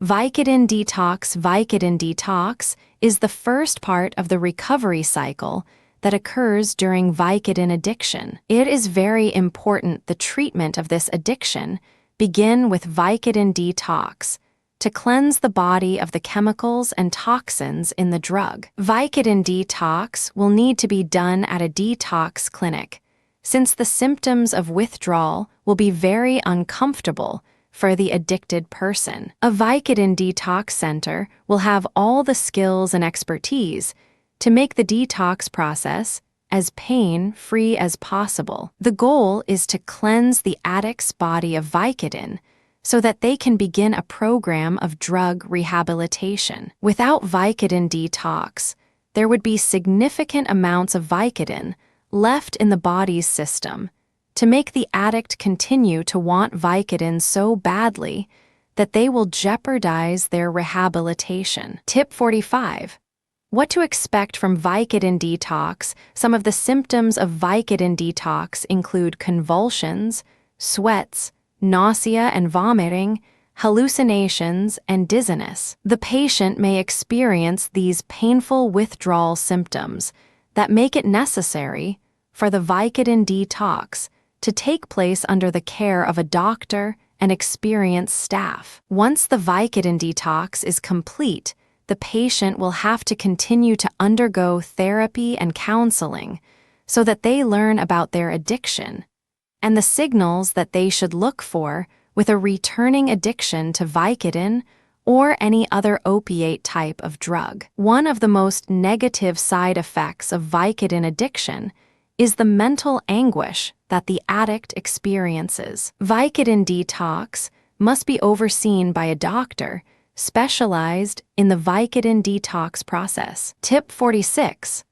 Vicodin detox. Vicodin detox is the first part of the recovery cycle that occurs during Vicodin addiction. It is very important the treatment of this addiction begin with Vicodin detox to cleanse the body of the chemicals and toxins in the drug. Vicodin detox will need to be done at a detox clinic, since the symptoms of withdrawal will be very uncomfortable for the addicted person. A Vicodin detox center will have all the skills and expertise to make the detox process as pain-free as possible. The goal is to cleanse the addict's body of Vicodin so that they can begin a program of drug rehabilitation. Without Vicodin detox, there would be significant amounts of Vicodin left in the body's system to make the addict continue to want Vicodin so badly that they will jeopardize their rehabilitation. Tip 45. What to expect from Vicodin detox. Some of the symptoms of Vicodin detox include convulsions, sweats, nausea and vomiting, hallucinations, and dizziness. The patient may experience these painful withdrawal symptoms that make it necessary for the Vicodin detox to take place under the care of a doctor and experienced staff. Once the Vicodin detox is complete, the patient will have to continue to undergo therapy and counseling so that they learn about their addiction and the signals that they should look for with a returning addiction to Vicodin or any other opiate type of drug. One of the most negative side effects of Vicodin addiction is the mental anguish that the addict experiences. Vicodin detox must be overseen by a doctor specialized in the Vicodin detox process. Tip 46.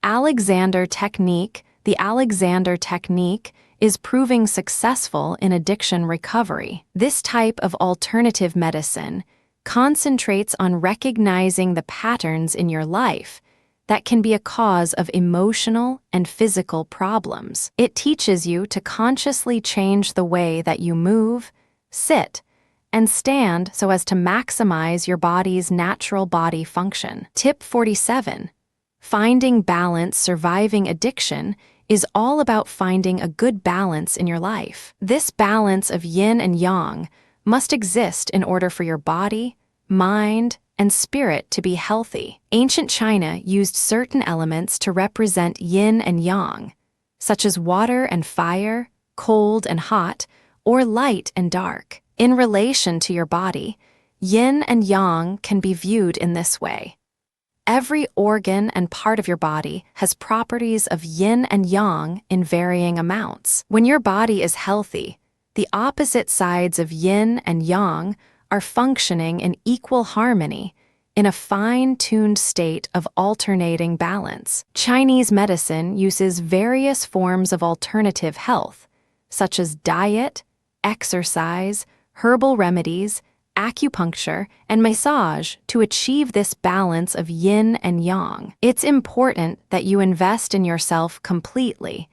Alexander technique. The Alexander technique is proving successful in addiction recovery. This type of alternative medicine concentrates on recognizing the patterns in your life that can be a cause of emotional and physical problems. It teaches you to consciously change the way that you move, sit, and stand so as to maximize your body's natural body function. Tip 47. Finding balance. Surviving addiction is all about finding a good balance in your life. This balance of yin and yang must exist in order for your body, mind, and spirit to be healthy. Ancient China used certain elements to represent yin and yang, such as water and fire, cold and hot, or light and dark. In relation to your body, yin and yang can be viewed in this way. Every organ and part of your body has properties of yin and yang in varying amounts. When your body is healthy, the opposite sides of yin and yang are functioning in equal harmony in a fine-tuned state of alternating balance. Chinese medicine uses various forms of alternative health, such as diet, exercise, herbal remedies, acupuncture, and massage to achieve this balance of yin and yang. It's important that you invest in yourself completely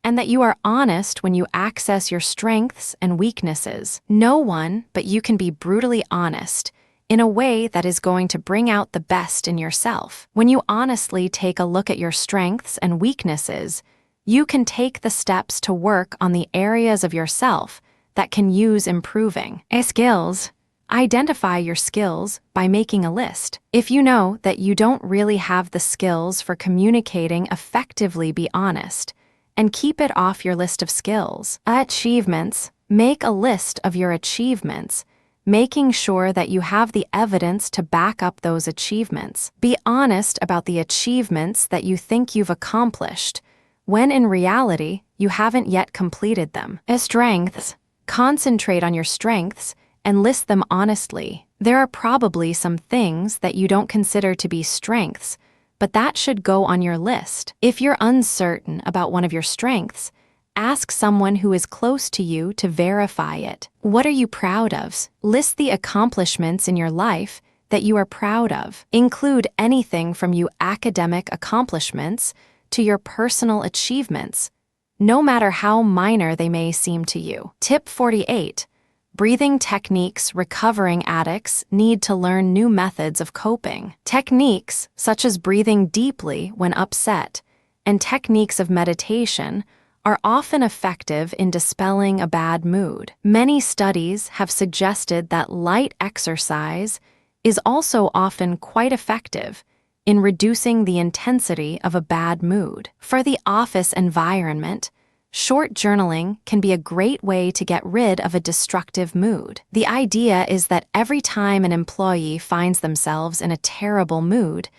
and that you are honest when you access your strengths and weaknesses. No one but you can be brutally honest in a way that is going to bring out the best in yourself. When you honestly take a look at your strengths and weaknesses, you can take the steps to work on the areas of yourself that can use improving. Skills. Identify your skills by making a list. If you know that you don't really have the skills for communicating effectively, be honest and keep it off your list of skills. Achievements. Make a list of your achievements, making sure that you have the evidence to back up those achievements. Be honest about the achievements that you think you've accomplished when in reality, you haven't yet completed them. Strengths. Concentrate on your strengths and list them honestly. There are probably some things that you don't consider to be strengths, but that should go on your list. If you're uncertain about one of your strengths, ask someone who is close to you to verify it. What are you proud of? List the accomplishments in your life that you are proud of. Include anything from your academic accomplishments to your personal achievements, no matter how minor they may seem to you. Tip 48. Breathing techniques. Recovering addicts need to learn new methods of coping. Techniques such as breathing deeply when upset and techniques of meditation are often effective in dispelling a bad mood. Many studies have suggested that light exercise is also often quite effective in reducing the intensity of a bad mood. For the office environment, short journaling can be a great way to get rid of a destructive mood. The idea is that every time an employee finds themselves in a terrible mood,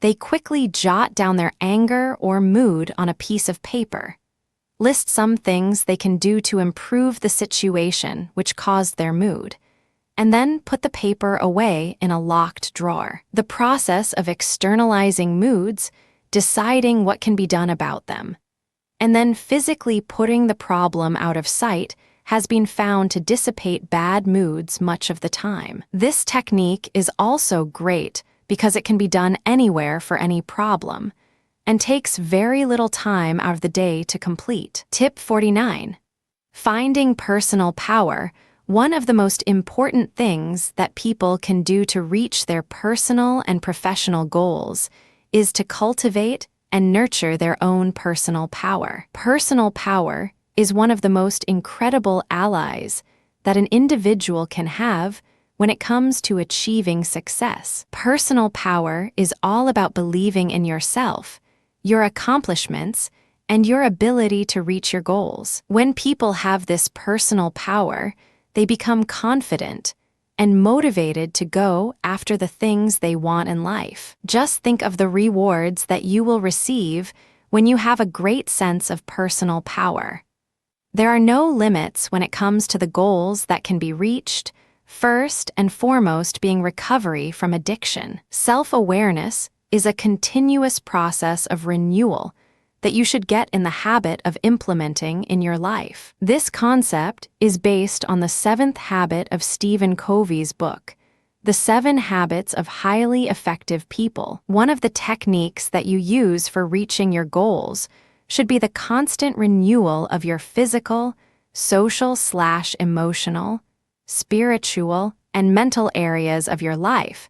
they quickly jot down their anger or mood on a piece of paper. List some things they can do to improve the situation which caused their mood, and then put the paper away in a locked drawer. The process of externalizing moods, deciding what can be done about them, and then physically putting the problem out of sight has been found to dissipate bad moods much of the time. This technique is also great because it can be done anywhere for any problem, and takes very little time out of the day to complete. Tip 49. Finding personal power. One of the most important things that people can do to reach their personal and professional goals is to cultivate and nurture their own personal power. Personal power is one of the most incredible allies that an individual can have when it comes to achieving success. Personal power is all about believing in yourself, your accomplishments, and your ability to reach your goals. When people have this personal power, they become confident and motivated to go after the things they want in life. Just think of the rewards that you will receive when you have a great sense of personal power. There are no limits when it comes to the goals that can be reached, first and foremost being recovery from addiction. Self-awareness is a continuous process of renewal that you should get in the habit of implementing in your life. This concept is based on the 7th habit of Stephen Covey's book, The 7 Habits of Highly Effective People. One of the techniques that you use for reaching your goals should be the constant renewal of your physical, social/emotional, spiritual, and mental areas of your life,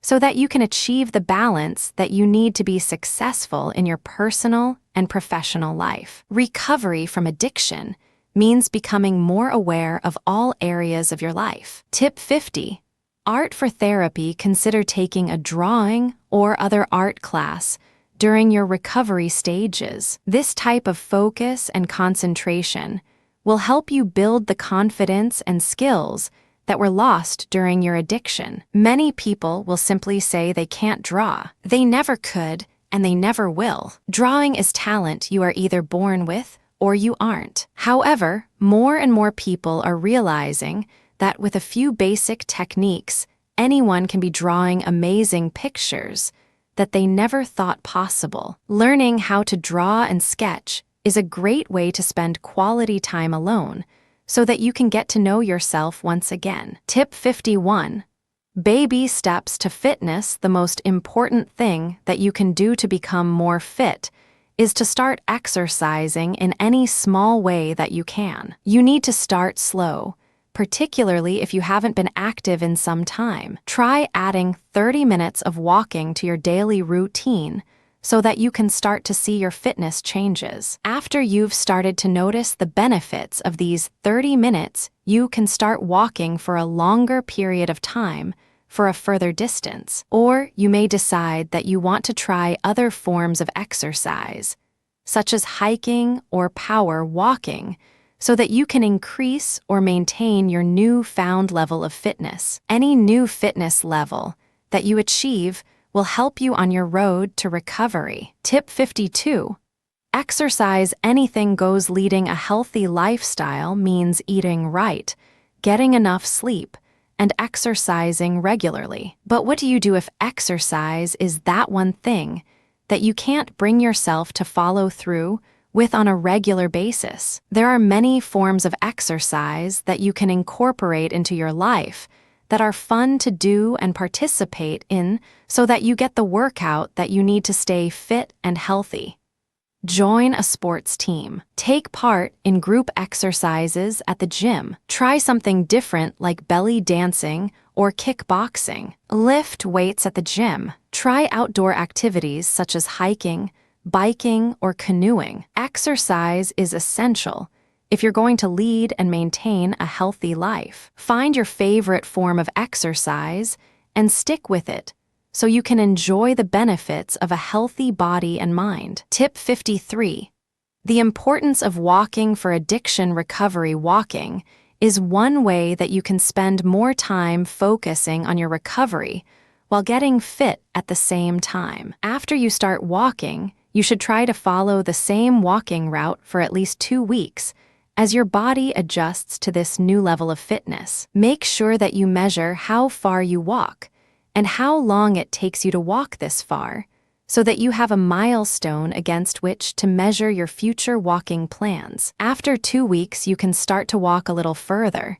so that you can achieve the balance that you need to be successful in your personal and professional life. Recovery from addiction means becoming more aware of all areas of your life. Tip 50. Art for therapy. Consider taking a drawing or other art class during your recovery stages. This type of focus and concentration will help you build the confidence and skills that were lost during your addiction. Many people will simply say they can't draw. They never could, and they never will. Drawing is talent you are either born with or you aren't. However, more and more people are realizing that with a few basic techniques, anyone can be drawing amazing pictures that they never thought possible. Learning how to draw and sketch is a great way to spend quality time alone, so that you can get to know yourself once again. Tip 51. Baby steps to fitness. The most important thing that you can do to become more fit is to start exercising in any small way that you can. You need to start slow, particularly if you haven't been active in some time. Try adding 30 minutes of walking to your daily routine so that you can start to see your fitness changes. After you've started to notice the benefits of these 30 minutes, you can start walking for a longer period of time for a further distance. Or you may decide that you want to try other forms of exercise, such as hiking or power walking, so that you can increase or maintain your newfound level of fitness. Any new fitness level that you achieve will help you on your road to recovery. Tip 52. Exercise anything goes. Leading a healthy lifestyle means eating right, getting enough sleep, and exercising regularly. But what do you do if exercise is that one thing that you can't bring yourself to follow through with on a regular basis? There are many forms of exercise that you can incorporate into your life that are fun to do and participate in so that you get the workout that you need to stay fit and healthy. Join a sports team. Take part in group exercises at the gym. Try something different like belly dancing or kickboxing. Lift weights at the gym. Try outdoor activities such as hiking, biking, or canoeing. Exercise is essential if you're going to lead and maintain a healthy life. Find your favorite form of exercise and stick with it so you can enjoy the benefits of a healthy body and mind. Tip 53. The importance of walking for addiction recovery. Walking is one way that you can spend more time focusing on your recovery while getting fit at the same time. After you start walking, you should try to follow the same walking route for at least 2 weeks as your body adjusts to this new level of fitness. Make sure that you measure how far you walk and how long it takes you to walk this far, so that you have a milestone against which to measure your future walking plans. After 2 weeks, you can start to walk a little further,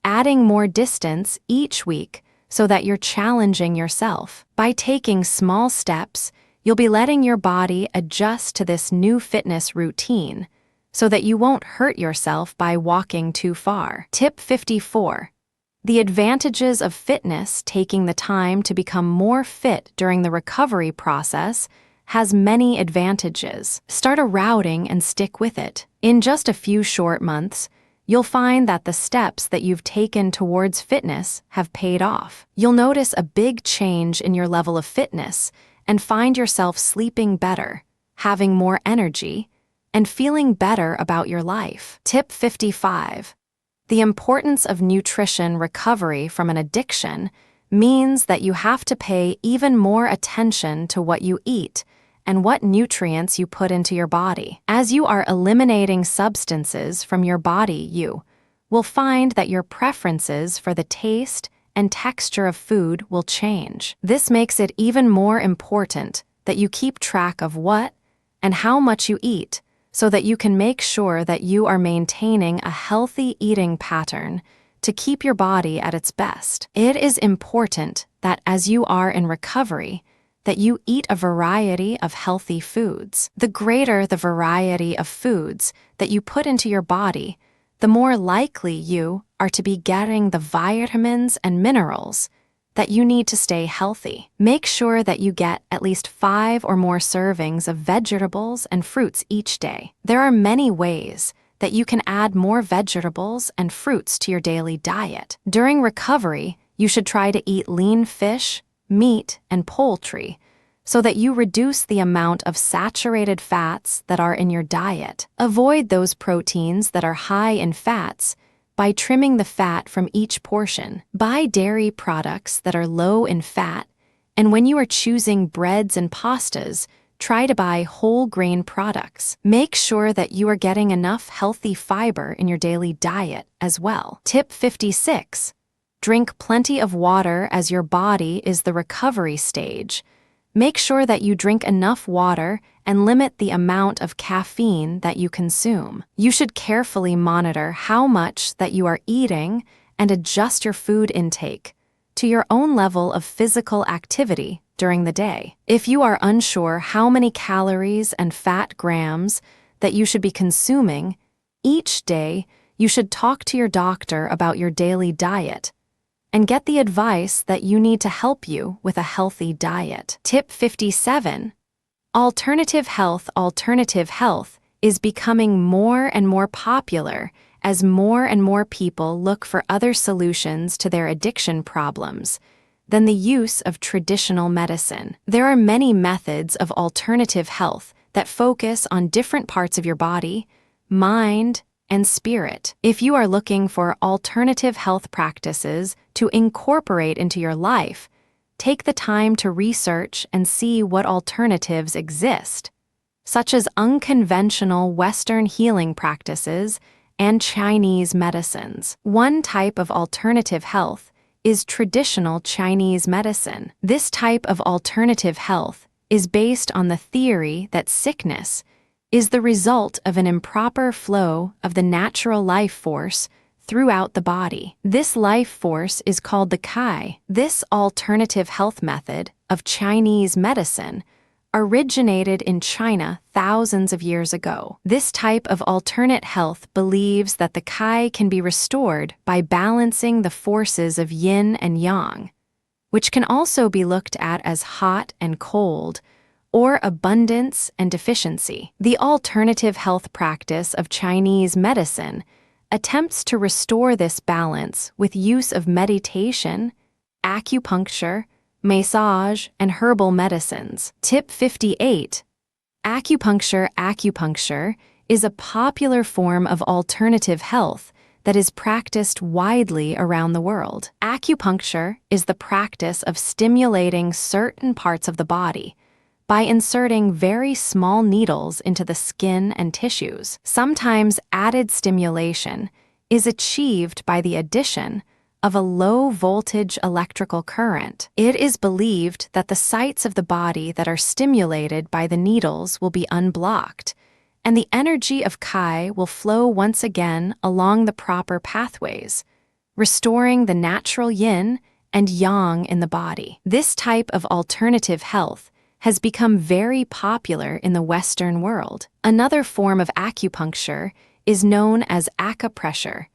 adding more distance each week so that you're challenging yourself. By taking small steps, you'll be letting your body adjust to this new fitness routine so that you won't hurt yourself by walking too far. Tip 54. The advantages of fitness. Taking the time to become more fit during the recovery process has many advantages. Start a routing and stick with it. In just a few short months, you'll find that the steps that you've taken towards fitness have paid off. You'll notice a big change in your level of fitness and find yourself sleeping better, having more energy, and feeling better about your life. Tip 55. The importance of nutrition recovery from an addiction means that you have to pay even more attention to what you eat and what nutrients you put into your body. As you are eliminating substances from your body, you will find that your preferences for the taste and texture of food will change. This makes it even more important that you keep track of what and how much you eat, so that you can make sure that you are maintaining a healthy eating pattern to keep your body at its best. It is important that as you are in recovery, that you eat a variety of healthy foods. The greater the variety of foods that you put into your body, the more likely you are to be getting the vitamins and minerals that you need to stay healthy. Make sure that you get at least 5 or more servings of vegetables and fruits each day. There are many ways that you can add more vegetables and fruits to your daily diet. During recovery, you should try to eat lean fish, meat, and poultry so that you reduce the amount of saturated fats that are in your diet. Avoid those proteins that are high in fats by trimming the fat from each portion. Buy dairy products that are low in fat, and when you are choosing breads and pastas, try to buy whole grain products. Make sure that you are getting enough healthy fiber in your daily diet as well. Tip 56. Drink plenty of water as your body is the recovery stage. Make sure that you drink enough water and limit the amount of caffeine that you consume. You should carefully monitor how much that you are eating and adjust your food intake to your own level of physical activity during the day. If you are unsure how many calories and fat grams that you should be consuming each day, you should talk to your doctor about your daily diet and get the advice that you need to help you with a healthy diet. Tip 57. Alternative health. Alternative health is becoming more and more popular as more and more people look for other solutions to their addiction problems than the use of traditional medicine. There are many methods of alternative health that focus on different parts of your body, mind, and spirit. If you are looking for alternative health practices to incorporate into your life, take the time to research and see what alternatives exist. such as unconventional Western healing practices and Chinese medicines. One type of alternative health is traditional Chinese medicine. This type of alternative health is based on the theory that sickness is the result of an improper flow of the natural life force throughout the body. This life force is called the qi. This alternative health method of Chinese medicine originated in China thousands of years ago. This type of alternate health believes that the qi can be restored by balancing the forces of yin and yang, which can also be looked at as hot and cold, or abundance and deficiency. The alternative health practice of Chinese medicine attempts to restore this balance with use of meditation, acupuncture, massage, and herbal medicines. Tip 58. Acupuncture. Acupuncture is a popular form of alternative health that is practiced widely around the world. Acupuncture is the practice of stimulating certain parts of the body by inserting very small needles into the skin and tissues. Sometimes added stimulation is achieved by the addition of a low-voltage electrical current. It is believed that the sites of the body that are stimulated by the needles will be unblocked, and the energy of qi will flow once again along the proper pathways, restoring the natural yin and yang in the body. This type of alternative health has become very popular in the Western world. Another form of acupuncture is known as acupressure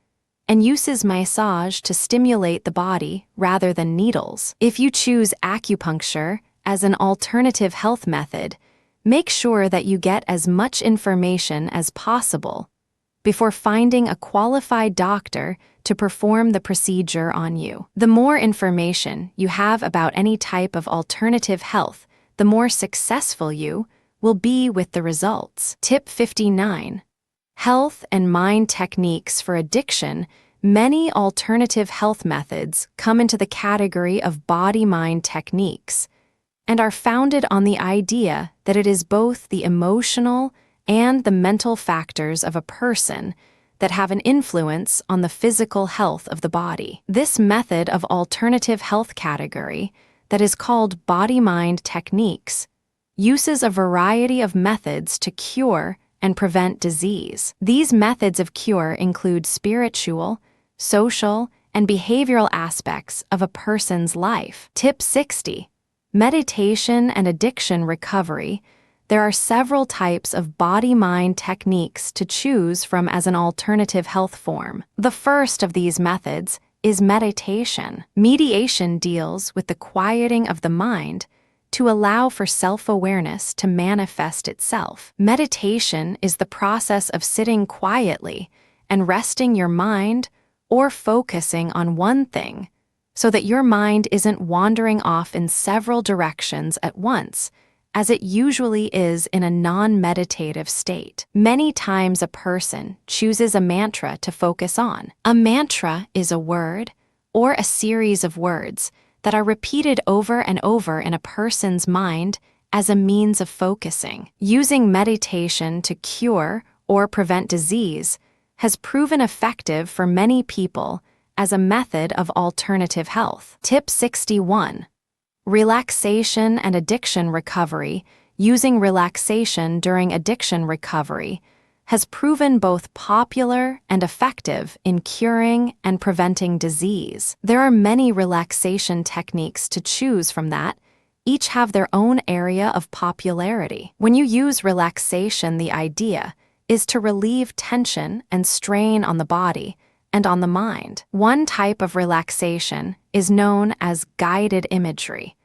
and uses massage to stimulate the body rather than needles. If you choose acupuncture as an alternative health method, make sure that you get as much information as possible before finding a qualified doctor to perform the procedure on you. The more information you have about any type of alternative health, the more successful you will be with the results. Tip 59. Health and mind techniques for addiction. Many alternative health methods come into the category of body-mind techniques and are founded on the idea that it is both the emotional and the mental factors of a person that have an influence on the physical health of the body. This method of alternative health category, that is called body-mind techniques, uses a variety of methods to cure and prevent disease. These methods of cure include spiritual, social, and behavioral aspects of a person's life. Tip 60. Meditation and addiction recovery. There are several types of body-mind techniques to choose from as an alternative health form. The first of these methods is meditation. Meditation deals with the quieting of the mind to allow for self-awareness to manifest itself. Meditation is the process of sitting quietly and resting your mind or focusing on one thing so that your mind isn't wandering off in several directions at once, as it usually is in a non-meditative state. Many times a person chooses a mantra to focus on. A mantra is a word or a series of words that are repeated over and over in a person's mind as a means of focusing. Using meditation to cure or prevent disease has proven effective for many people as a method of alternative health. Tip 61. Relaxation and addiction recovery. Using relaxation during addiction recovery has proven both popular and effective in curing and preventing disease. There are many relaxation techniques to choose from that each have their own area of popularity. When you use relaxation, the idea is to relieve tension and strain on the body and on the mind. One type of relaxation is known as guided imagery,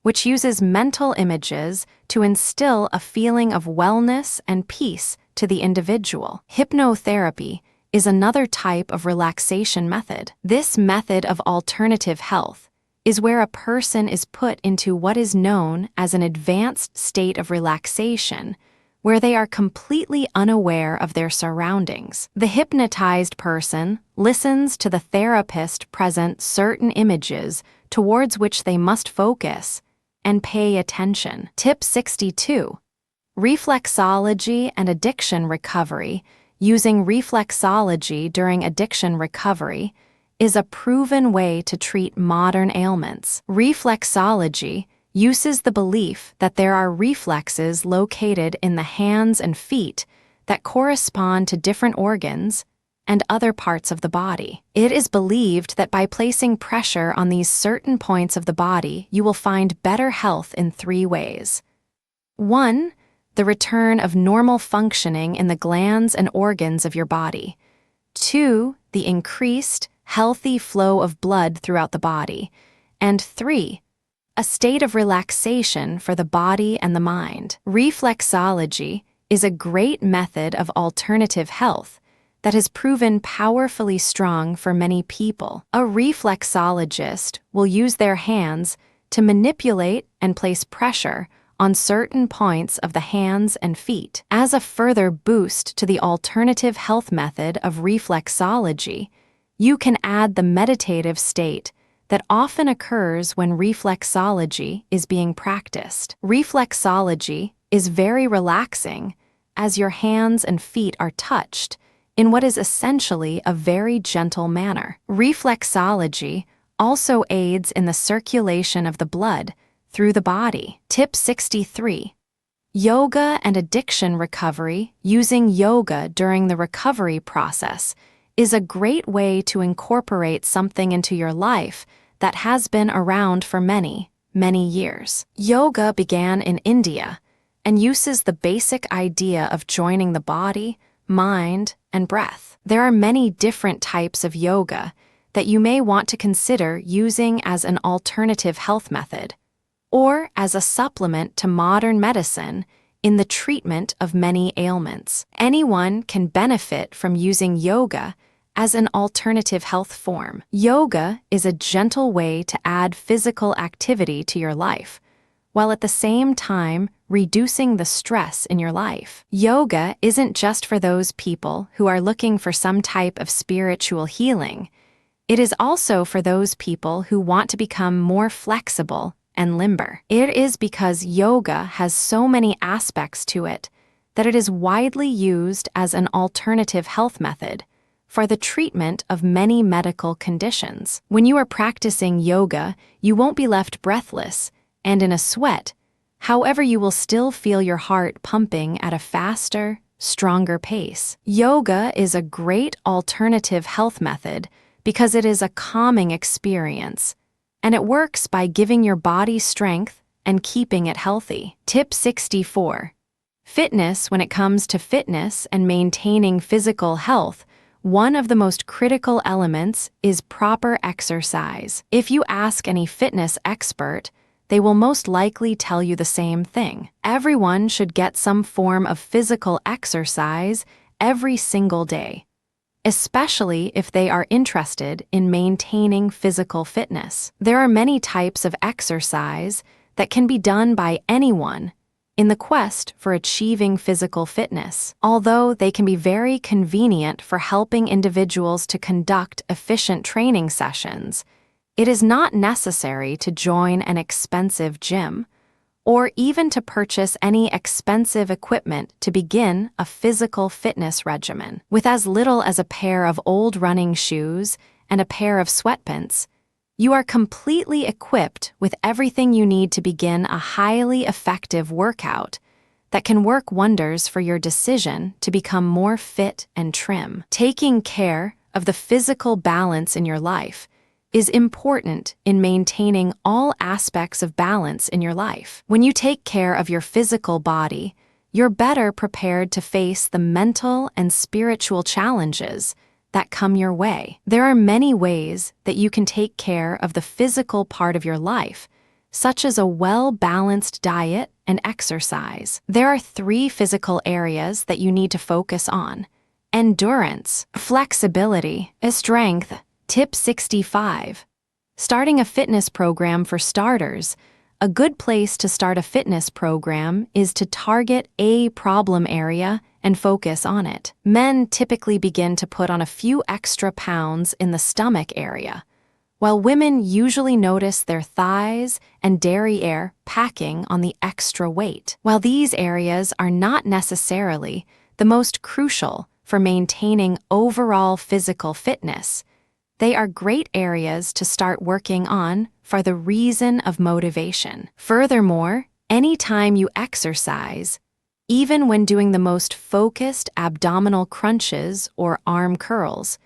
which uses mental images to instill a feeling of wellness and peace to the individual. Hypnotherapy is another type of relaxation method. This method of alternative health is where a person is put into what is known as an advanced state of relaxation, where they are completely unaware of their surroundings. The hypnotized person listens to the therapist present certain images towards which they must focus and pay attention. Tip 62. Reflexology and addiction recovery. Using reflexology during addiction recovery is a proven way to treat modern ailments. Reflexology uses the belief that there are reflexes located in the hands and feet that correspond to different organs and other parts of the body. It is believed that by placing pressure on these certain points of the body, you will find better health in 3 ways. 1. The return of normal functioning in the glands and organs of your body. 2. The increased, healthy flow of blood throughout the body. And 3. A state of relaxation for the body and the mind. Reflexology is a great method of alternative health that has proven powerfully strong for many people. A reflexologist will use their hands to manipulate and place pressure on certain points of the hands and feet. As a further boost to the alternative health method of reflexology, you can add the meditative state that often occurs when reflexology is being practiced. Reflexology is very relaxing as your hands and feet are touched in what is essentially a very gentle manner. Reflexology also aids in the circulation of the blood through the body. Tip 63. Yoga and addiction recovery. Using yoga during the recovery process is a great way to incorporate something into your life that has been around for many, many years. Yoga began in India and uses the basic idea of joining the body, mind, and breath. There are many different types of yoga that you may want to consider using as an alternative health method or as a supplement to modern medicine in the treatment of many ailments. Anyone can benefit from using yoga as an alternative health form. Yoga is a gentle way to add physical activity to your life, while at the same time reducing the stress in your life. Yoga isn't just for those people who are looking for some type of spiritual healing. It is also for those people who want to become more flexible and limber. It is because yoga has so many aspects to it that it is widely used as an alternative health method for the treatment of many medical conditions. When you are practicing yoga, you won't be left breathless and in a sweat. However, you will still feel your heart pumping at a faster, stronger pace. Yoga is a great alternative health method because it is a calming experience, and it works by giving your body strength and keeping it healthy. Tip 64. Fitness. When it comes to fitness and maintaining physical health, one of the most critical elements is proper exercise. If you ask any fitness expert, they will most likely tell you the same thing. Everyone should get some form of physical exercise every single day, especially if they are interested in maintaining physical fitness. There are many types of exercise that can be done by anyone in the quest for achieving physical fitness. Although they can be very convenient for helping individuals to conduct efficient training sessions, it is not necessary to join an expensive gym or even to purchase any expensive equipment to begin a physical fitness regimen. With as little as a pair of old running shoes and a pair of sweatpants, you are completely equipped with everything you need to begin a highly effective workout that can work wonders for your decision to become more fit and trim. Taking care of the physical balance in your life is important in maintaining all aspects of balance in your life. When you take care of your physical body, you're better prepared to face the mental and spiritual challenges that come your way. There are many ways that you can take care of the physical part of your life, such as a well-balanced diet and exercise. There are 3 physical areas that you need to focus on: endurance, flexibility, and strength. Tip 65. Starting a fitness program. For starters, a good place to start a fitness program is to target a problem area and focus on it. Men typically begin to put on a few extra pounds in the stomach area, while women usually notice their thighs and derriere packing on the extra weight. While these areas are not necessarily the most crucial for maintaining overall physical fitness, they are great areas to start working on for the reason of motivation. Furthermore, anytime you exercise, even when doing the most focused abdominal crunches or arm curls,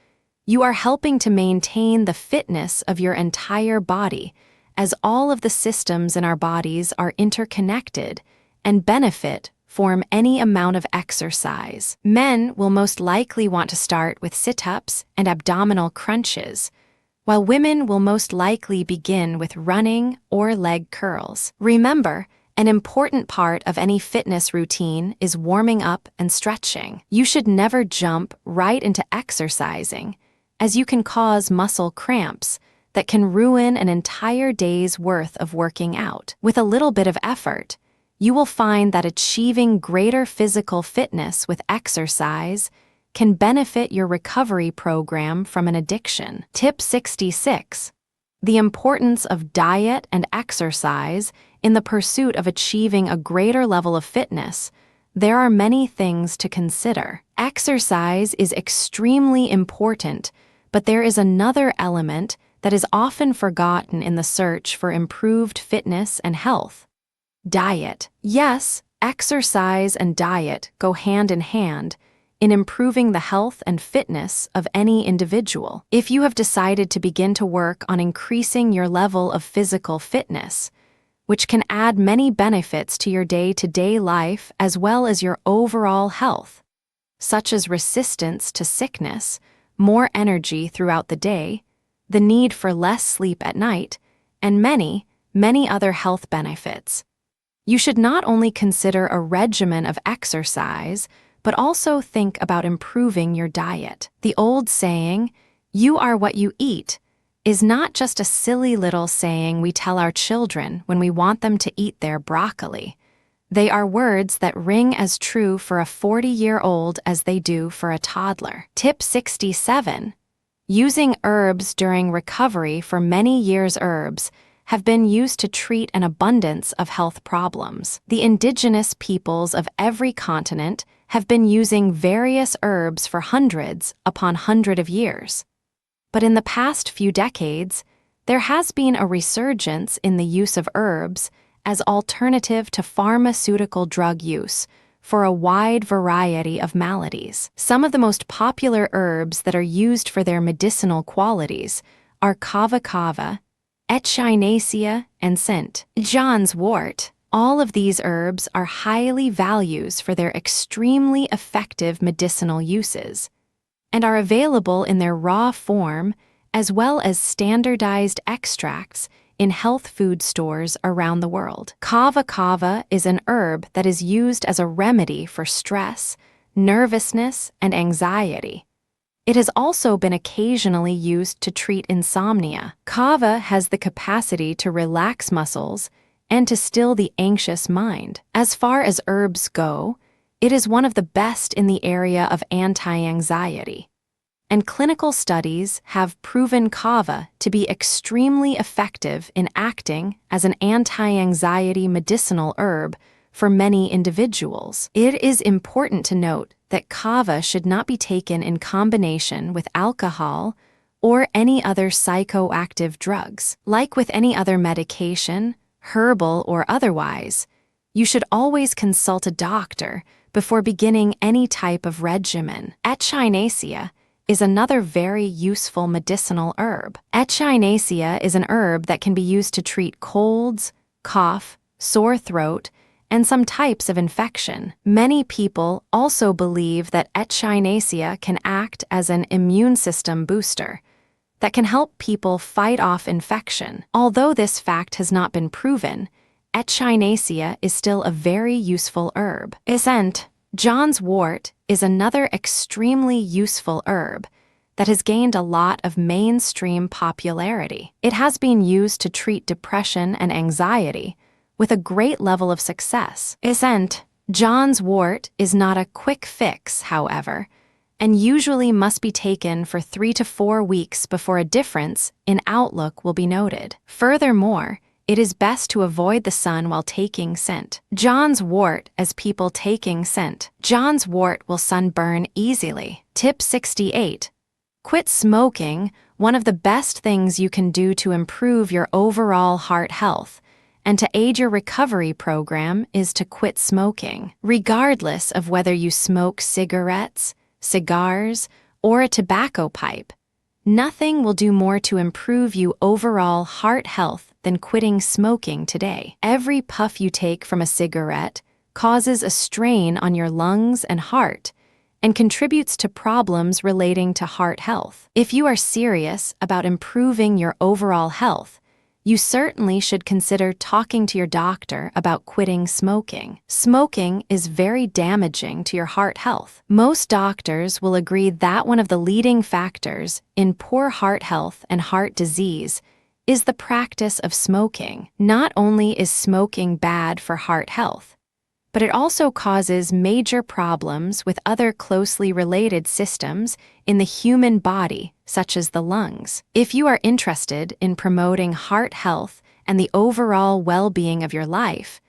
you are helping to maintain the fitness of your entire body, as all of the systems in our bodies are interconnected and benefit from any amount of exercise. Men will most likely want to start with sit-ups and abdominal crunches, while women will most likely begin with running or leg curls. Remember, an important part of any fitness routine is warming up and stretching. You should never jump right into exercising, as you can cause muscle cramps that can ruin an entire day's worth of working out. With a little bit of effort, you will find that achieving greater physical fitness with exercise can benefit your recovery program from an addiction. Tip 66. The importance of diet and exercise in the pursuit of achieving a greater level of fitness. There are many things to consider. Exercise is extremely important, but there is another element that is often forgotten in the search for improved fitness and health: diet. Yes, exercise and diet go hand in hand in improving the health and fitness of any individual. If you have decided to begin to work on increasing your level of physical fitness, which can add many benefits to your day-to-day life as well as your overall health, such as resistance to sickness, more energy throughout the day, the need for less sleep at night, and many, many other health benefits, you should not only consider a regimen of exercise, but also think about improving your diet. The old saying, "You are what you eat," is not just a silly little saying we tell our children when we want them to eat their broccoli. They are words that ring as true for a 40-year-old as they do for a toddler. Tip 67. Using herbs during recovery. For many years, herbs have been used to treat an abundance of health problems. The indigenous peoples of every continent have been using various herbs for hundreds upon hundreds of years. But in the past few decades, there has been a resurgence in the use of herbs as alternative to pharmaceutical drug use for a wide variety of maladies. Some of the most popular herbs that are used for their medicinal qualities are kava kava, echinacea, and St. John's wort. All of these herbs are highly valued for their extremely effective medicinal uses and are available in their raw form as well as standardized extracts in health food stores around the world. Kava kava is an herb that is used as a remedy for stress, nervousness, and anxiety. It has also been occasionally used to treat insomnia. Kava has the capacity to relax muscles and to still the anxious mind. As far as herbs go, it is one of the best in the area of anti-anxiety, and clinical studies have proven kava to be extremely effective in acting as an anti-anxiety medicinal herb for many individuals. It is important to note that kava should not be taken in combination with alcohol or any other psychoactive drugs. Like with any other medication, herbal or otherwise, you should always consult a doctor before beginning any type of regimen. Echinacea is another very useful medicinal herb. Echinacea is an herb that can be used to treat colds, cough, sore throat, and some types of infection. Many people also believe that echinacea can act as an immune system booster that can help people fight off infection. Although this fact has not been proven, echinacea is still a very useful herb. St. John's wort is another extremely useful herb that has gained a lot of mainstream popularity. It has been used to treat depression and anxiety with a great level of success. St. John's wort is not a quick fix, however, and usually must be taken for 3 to 4 weeks before a difference in outlook will be noted. Furthermore, it is best to avoid the sun while taking scent. John's wort as people taking scent. John's wort will sunburn easily. Tip 68. Quit smoking. One of the best things you can do to improve your overall heart health and to aid your recovery program is to quit smoking. Regardless of whether you smoke cigarettes, cigars, or a tobacco pipe, nothing will do more to improve your overall heart health than quitting smoking today. Every puff you take from a cigarette causes a strain on your lungs and heart and contributes to problems relating to heart health. If you are serious about improving your overall health, you certainly should consider talking to your doctor about quitting smoking. Smoking is very damaging to your heart health. Most doctors will agree that one of the leading factors in poor heart health and heart disease is the practice of smoking. Not only is smoking bad for heart health, but it also causes major problems with other closely related systems in the human body, such as the lungs. If you are interested in promoting heart health and the overall well-being of your life,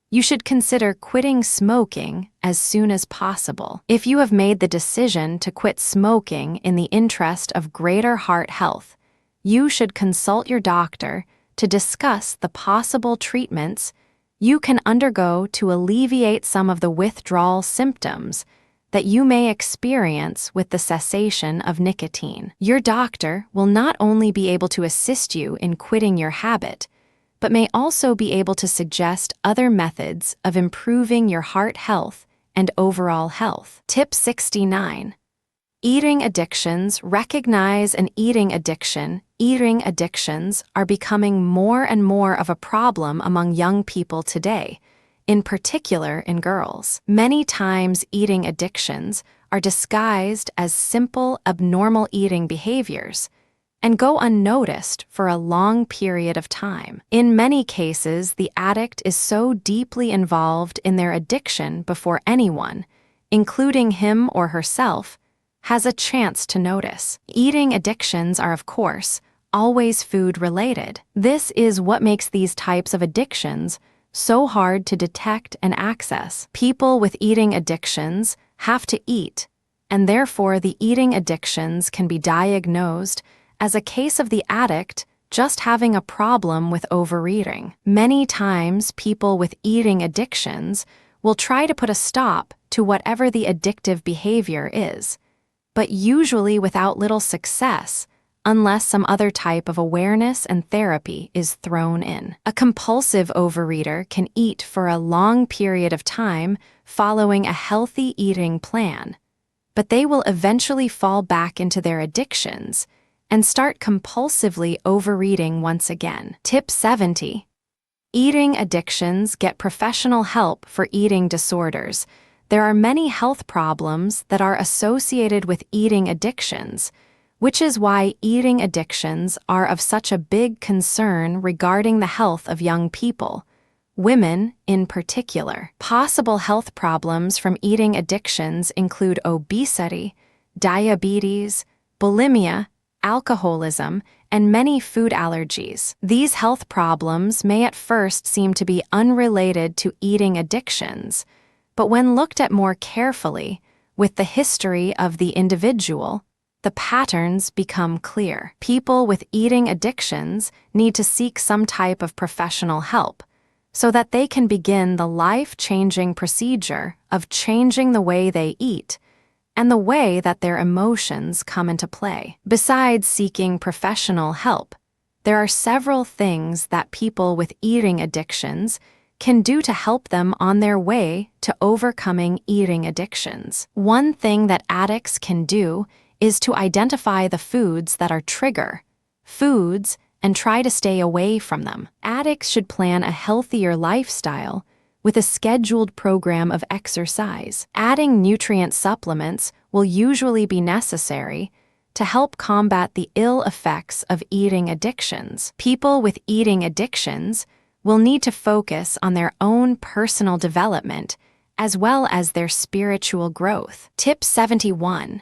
you should consider quitting smoking as soon as possible. If you have made the decision to quit smoking in the interest of greater heart health, you should consult your doctor to discuss the possible treatments you can undergo to alleviate some of the withdrawal symptoms that you may experience with the cessation of nicotine. Your doctor will not only be able to assist you in quitting your habit, but may also be able to suggest other methods of improving your heart health and overall health. Tip 69. Eating addictions. Recognize an eating addiction. Eating addictions are becoming more and more of a problem among young people today, in particular in girls. Many times eating addictions are disguised as simple, abnormal eating behaviors and go unnoticed for a long period of time. In many cases, the addict is so deeply involved in their addiction before anyone, including him or herself, has a chance to notice. Eating addictions are, of course, always food-related. This is what makes these types of addictions so hard to detect and access. People with eating addictions have to eat, and therefore the eating addictions can be diagnosed as a case of the addict just having a problem with overeating. Many times, people with eating addictions will try to put a stop to whatever the addictive behavior is, but usually without little success unless some other type of awareness and therapy is thrown in. A compulsive overeater can eat for a long period of time following a healthy eating plan, but they will eventually fall back into their addictions and start compulsively overeating once again. Tip 70. Eating addictions. Get professional help for eating disorders. There are many health problems that are associated with eating addictions, which is why eating addictions are of such a big concern regarding the health of young people, women in particular. Possible health problems from eating addictions include obesity, diabetes, bulimia, alcoholism, and many food allergies. These health problems may at first seem to be unrelated to eating addictions, but when looked at more carefully, with the history of the individual, the patterns become clear. People with eating addictions need to seek some type of professional help so that they can begin the life-changing procedure of changing the way they eat and the way that their emotions come into play. Besides seeking professional help, there are several things that people with eating addictions can do to help them on their way to overcoming eating addictions. One thing that addicts can do is to identify the foods that are trigger foods and try to stay away from them. Addicts should plan a healthier lifestyle with a scheduled program of exercise. Adding nutrient supplements will usually be necessary to help combat the ill effects of eating addictions. People with eating addictions will need to focus on their own personal development as well as their spiritual growth. Tip 71.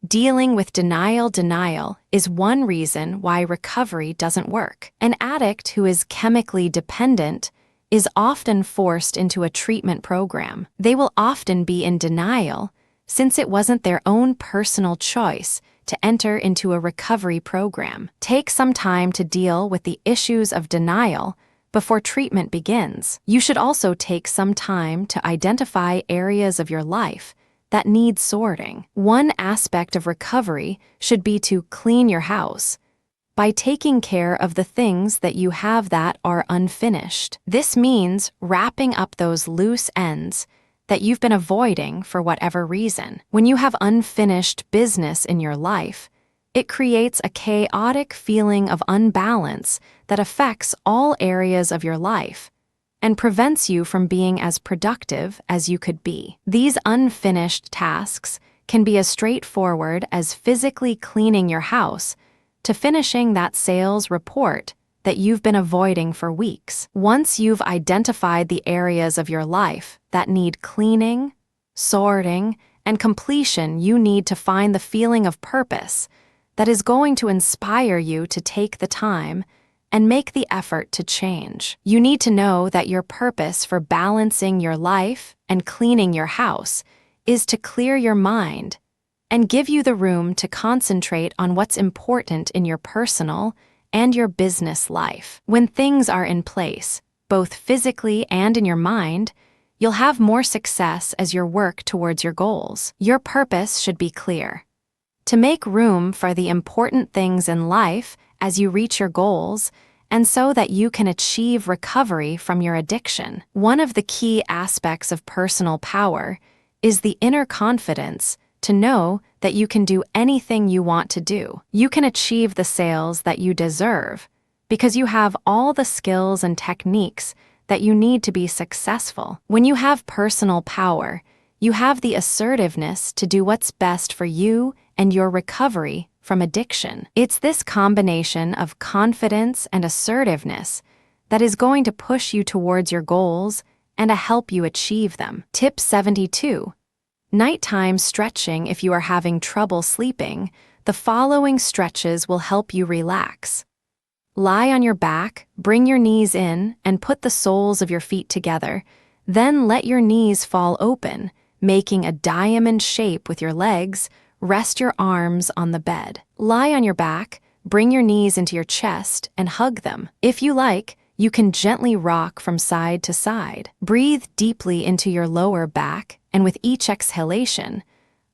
Dealing with denial is one reason why recovery doesn't work. An addict who is chemically dependent is often forced into a treatment program. They will often be in denial since it wasn't their own personal choice to enter into a recovery program. Take some time to deal with the issues of denial before treatment begins. You should also take some time to identify areas of your life that need sorting. One aspect of recovery should be to clean your house by taking care of the things that you have that are unfinished. This means wrapping up those loose ends that you've been avoiding for whatever reason. When you have unfinished business in your life, it creates a chaotic feeling of unbalance that affects all areas of your life and prevents you from being as productive as you could be. These unfinished tasks can be as straightforward as physically cleaning your house to finishing that sales report that you've been avoiding for weeks. Once you've identified the areas of your life that need cleaning, sorting, and completion, you need to find the feeling of purpose that is going to inspire you to take the time and make the effort to change. You need to know that your purpose for balancing your life and cleaning your house is to clear your mind and give you the room to concentrate on what's important in your personal and your business life. When things are in place, both physically and in your mind, you'll have more success as you work towards your goals. Your purpose should be clear: to make room for the important things in life as you reach your goals, and so that you can achieve recovery from your addiction. One of the key aspects of personal power is the inner confidence to know that you can do anything you want to do. You can achieve the sales that you deserve because you have all the skills and techniques that you need to be successful. When you have personal power, you have the assertiveness to do what's best for you and your recovery from addiction. It's this combination of confidence and assertiveness that is going to push you towards your goals and to help you achieve them. Tip 72. Nighttime stretching. If you are having trouble sleeping, the following stretches will help you relax. Lie on your back, bring your knees in, and put the soles of your feet together. Then let your knees fall open, making a diamond shape with your legs. Rest your arms on the bed. Lie on your back, bring your knees into your chest, and hug them. If you like, you can gently rock from side to side. Breathe deeply into your lower back, and with each exhalation,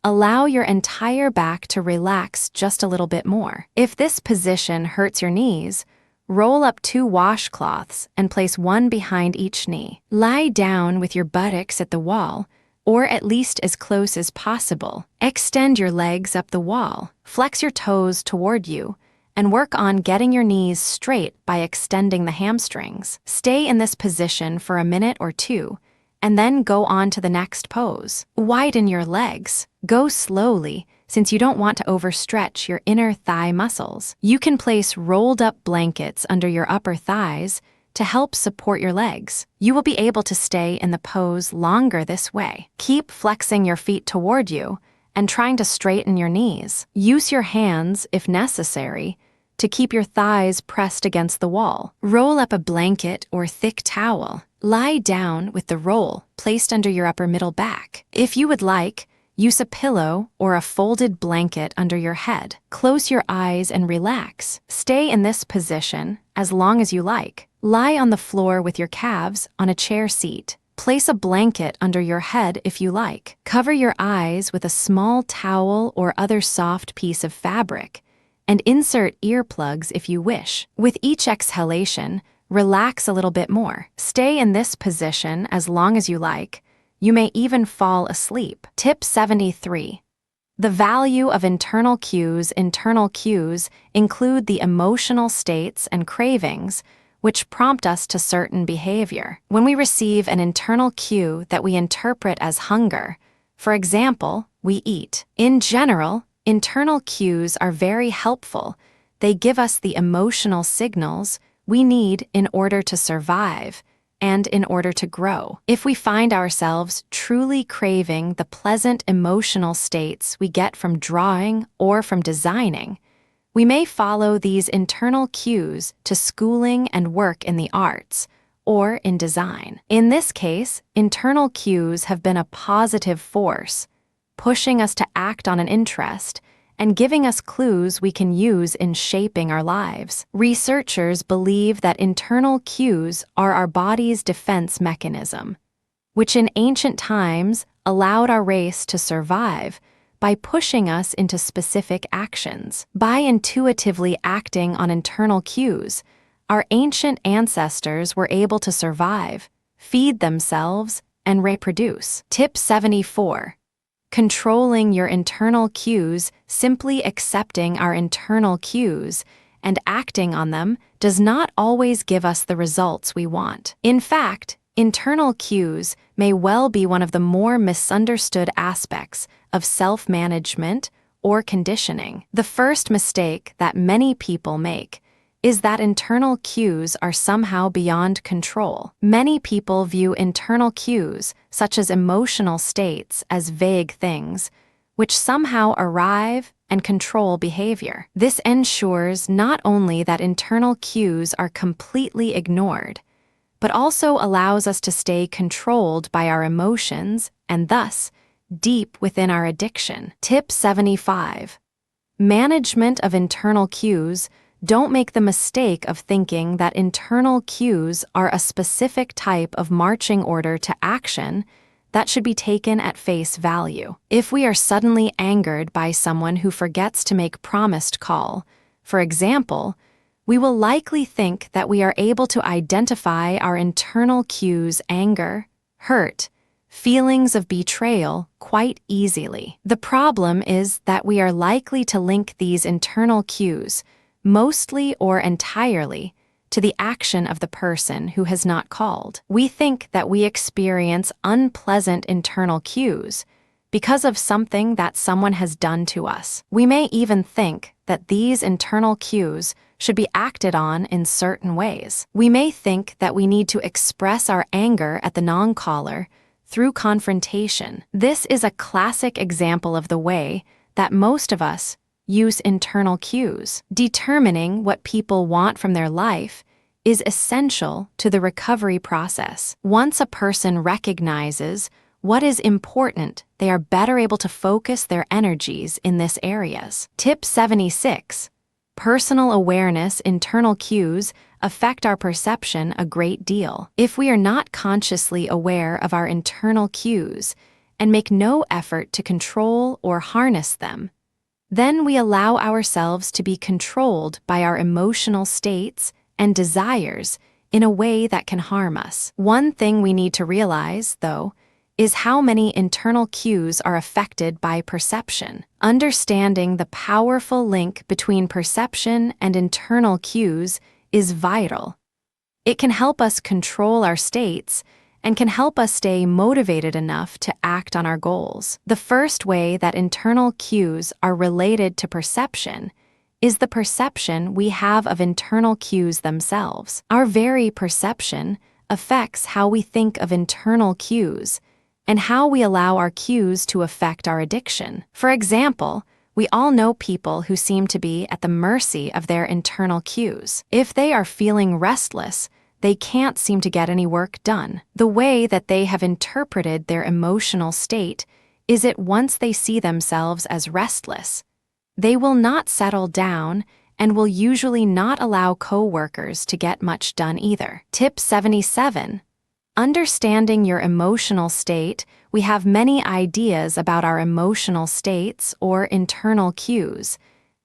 allow your entire back to relax just a little bit more. If this position hurts your knees, roll up 2 washcloths and place one behind each knee. Lie down with your buttocks at the wall, or at least as close as possible. Extend your legs up the wall, flex your toes toward you, and work on getting your knees straight by extending the hamstrings. Stay in this position for a minute or two, and then go on to the next pose. Widen your legs. Go slowly, since you don't want to overstretch your inner thigh muscles. You can place rolled up blankets under your upper thighs to help support your legs. You will be able to stay in the pose longer this way. Keep flexing your feet toward you and trying to straighten your knees. Use your hands, if necessary, to keep your thighs pressed against the wall. Roll up a blanket or thick towel. Lie down with the roll placed under your upper middle back. If you would like, use a pillow or a folded blanket under your head. Close your eyes and relax. Stay in this position as long as you like. Lie on the floor with your calves on a chair seat. Place a blanket under your head if you like. Cover your eyes with a small towel or other soft piece of fabric, and insert earplugs if you wish. With each exhalation, relax a little bit more. Stay in this position as long as you like. You may even fall asleep. Tip 73. The value of internal cues. Internal cues include the emotional states and cravings which prompt us to certain behavior. When we receive an internal cue that we interpret as hunger, for example, we eat. In general, internal cues are very helpful. They give us the emotional signals we need in order to survive and in order to grow. If we find ourselves truly craving the pleasant emotional states we get from drawing or from designing, we may follow these internal cues to schooling and work in the arts or in design. In this case, internal cues have been a positive force, pushing us to act on an interest and giving us clues we can use in shaping our lives. Researchers believe that internal cues are our body's defense mechanism, which in ancient times allowed our race to survive by pushing us into specific actions. By intuitively acting on internal cues, our ancient ancestors were able to survive, feed themselves, and reproduce. Tip 74. Controlling your internal cues. Simply accepting our internal cues and acting on them does not always give us the results we want. In fact, internal cues may well be one of the more misunderstood aspects of self-management or conditioning. The first mistake that many people make is that internal cues are somehow beyond control. Many people view internal cues, such as emotional states, as vague things, which somehow arrive and control behavior. This ensures not only that internal cues are completely ignored, but also allows us to stay controlled by our emotions and thus deep within our addiction. Tip 75. Management of internal cues. Don't make the mistake of thinking that internal cues are a specific type of marching order to action that should be taken at face value. If we are suddenly angered by someone who forgets to make promised call, for example, we will likely think that we are able to identify our internal cues, anger, hurt, feelings of betrayal quite easily. The problem is that we are likely to link these internal cues, mostly or entirely, to the action of the person who has not called. We think that we experience unpleasant internal cues because of something that someone has done to us. We may even think that these internal cues should be acted on in certain ways. We may think that we need to express our anger at the non-caller through confrontation. This is a classic example of the way that most of us use internal cues. Determining what people want from their life is essential to the recovery process. Once a person recognizes what is important, they are better able to focus their energies in these areas. Tip 76. Personal awareness. Internal cues affect our perception a great deal. If we are not consciously aware of our internal cues and make no effort to control or harness them, then we allow ourselves to be controlled by our emotional states and desires in a way that can harm us. One thing we need to realize, though, is how many internal cues are affected by perception. Understanding the powerful link between perception and internal cues is vital. It can help us control our states and can help us stay motivated enough to act on our goals. The first way that internal cues are related to perception is the perception we have of internal cues themselves. Our very perception affects how we think of internal cues and how we allow our cues to affect our addiction. For example, we all know people who seem to be at the mercy of their internal cues. If they are feeling restless, they can't seem to get any work done. The way that they have interpreted their emotional state is that once they see themselves as restless, they will not settle down and will usually not allow co-workers to get much done either. Tip 77. Understanding your emotional state. We have many ideas about our emotional states or internal cues,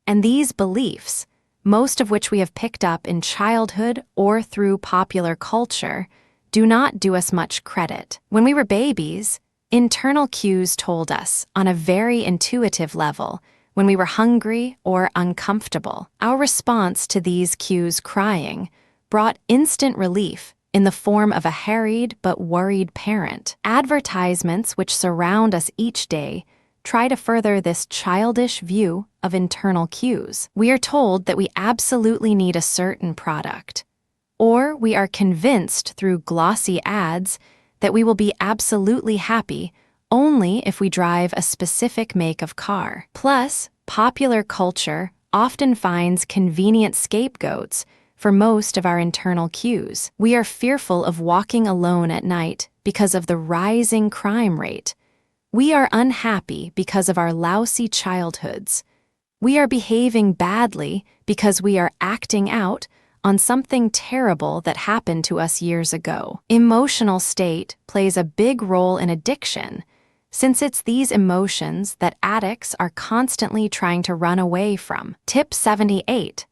and these beliefs, most of which we have picked up in childhood or through popular culture, do not do us much credit. When we were babies, internal cues told us, on a very intuitive level, when we were hungry or uncomfortable. Our response to these cues, crying, brought instant relief in the form of a harried but worried parent. Advertisements which surround us each day try to further this childish view of internal cues. We are told that we absolutely need a certain product, Or we are convinced through glossy ads that we will be absolutely happy only if we drive a specific make of car. Plus, popular culture often finds convenient scapegoats for most of our internal cues. We are fearful of walking alone at night because of the rising crime rate. We are unhappy because of our lousy childhoods. We are behaving badly because we are acting out on something terrible that happened to us years ago. Emotional state plays a big role in addiction, since it's these emotions that addicts are constantly trying to run away from. Tip 78.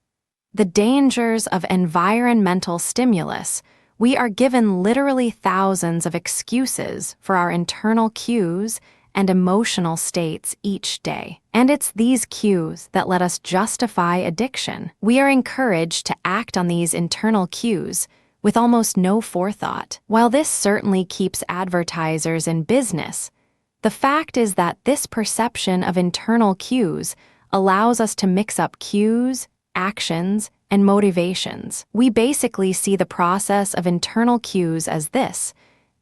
The dangers of environmental stimulus. We are given literally thousands of excuses for our internal cues and emotional states each day. And it's these cues that let us justify addiction. We are encouraged to act on these internal cues with almost no forethought. While this certainly keeps advertisers in business, the fact is that this perception of internal cues allows us to mix up cues, actions, and motivations. We basically see the process of internal cues as this: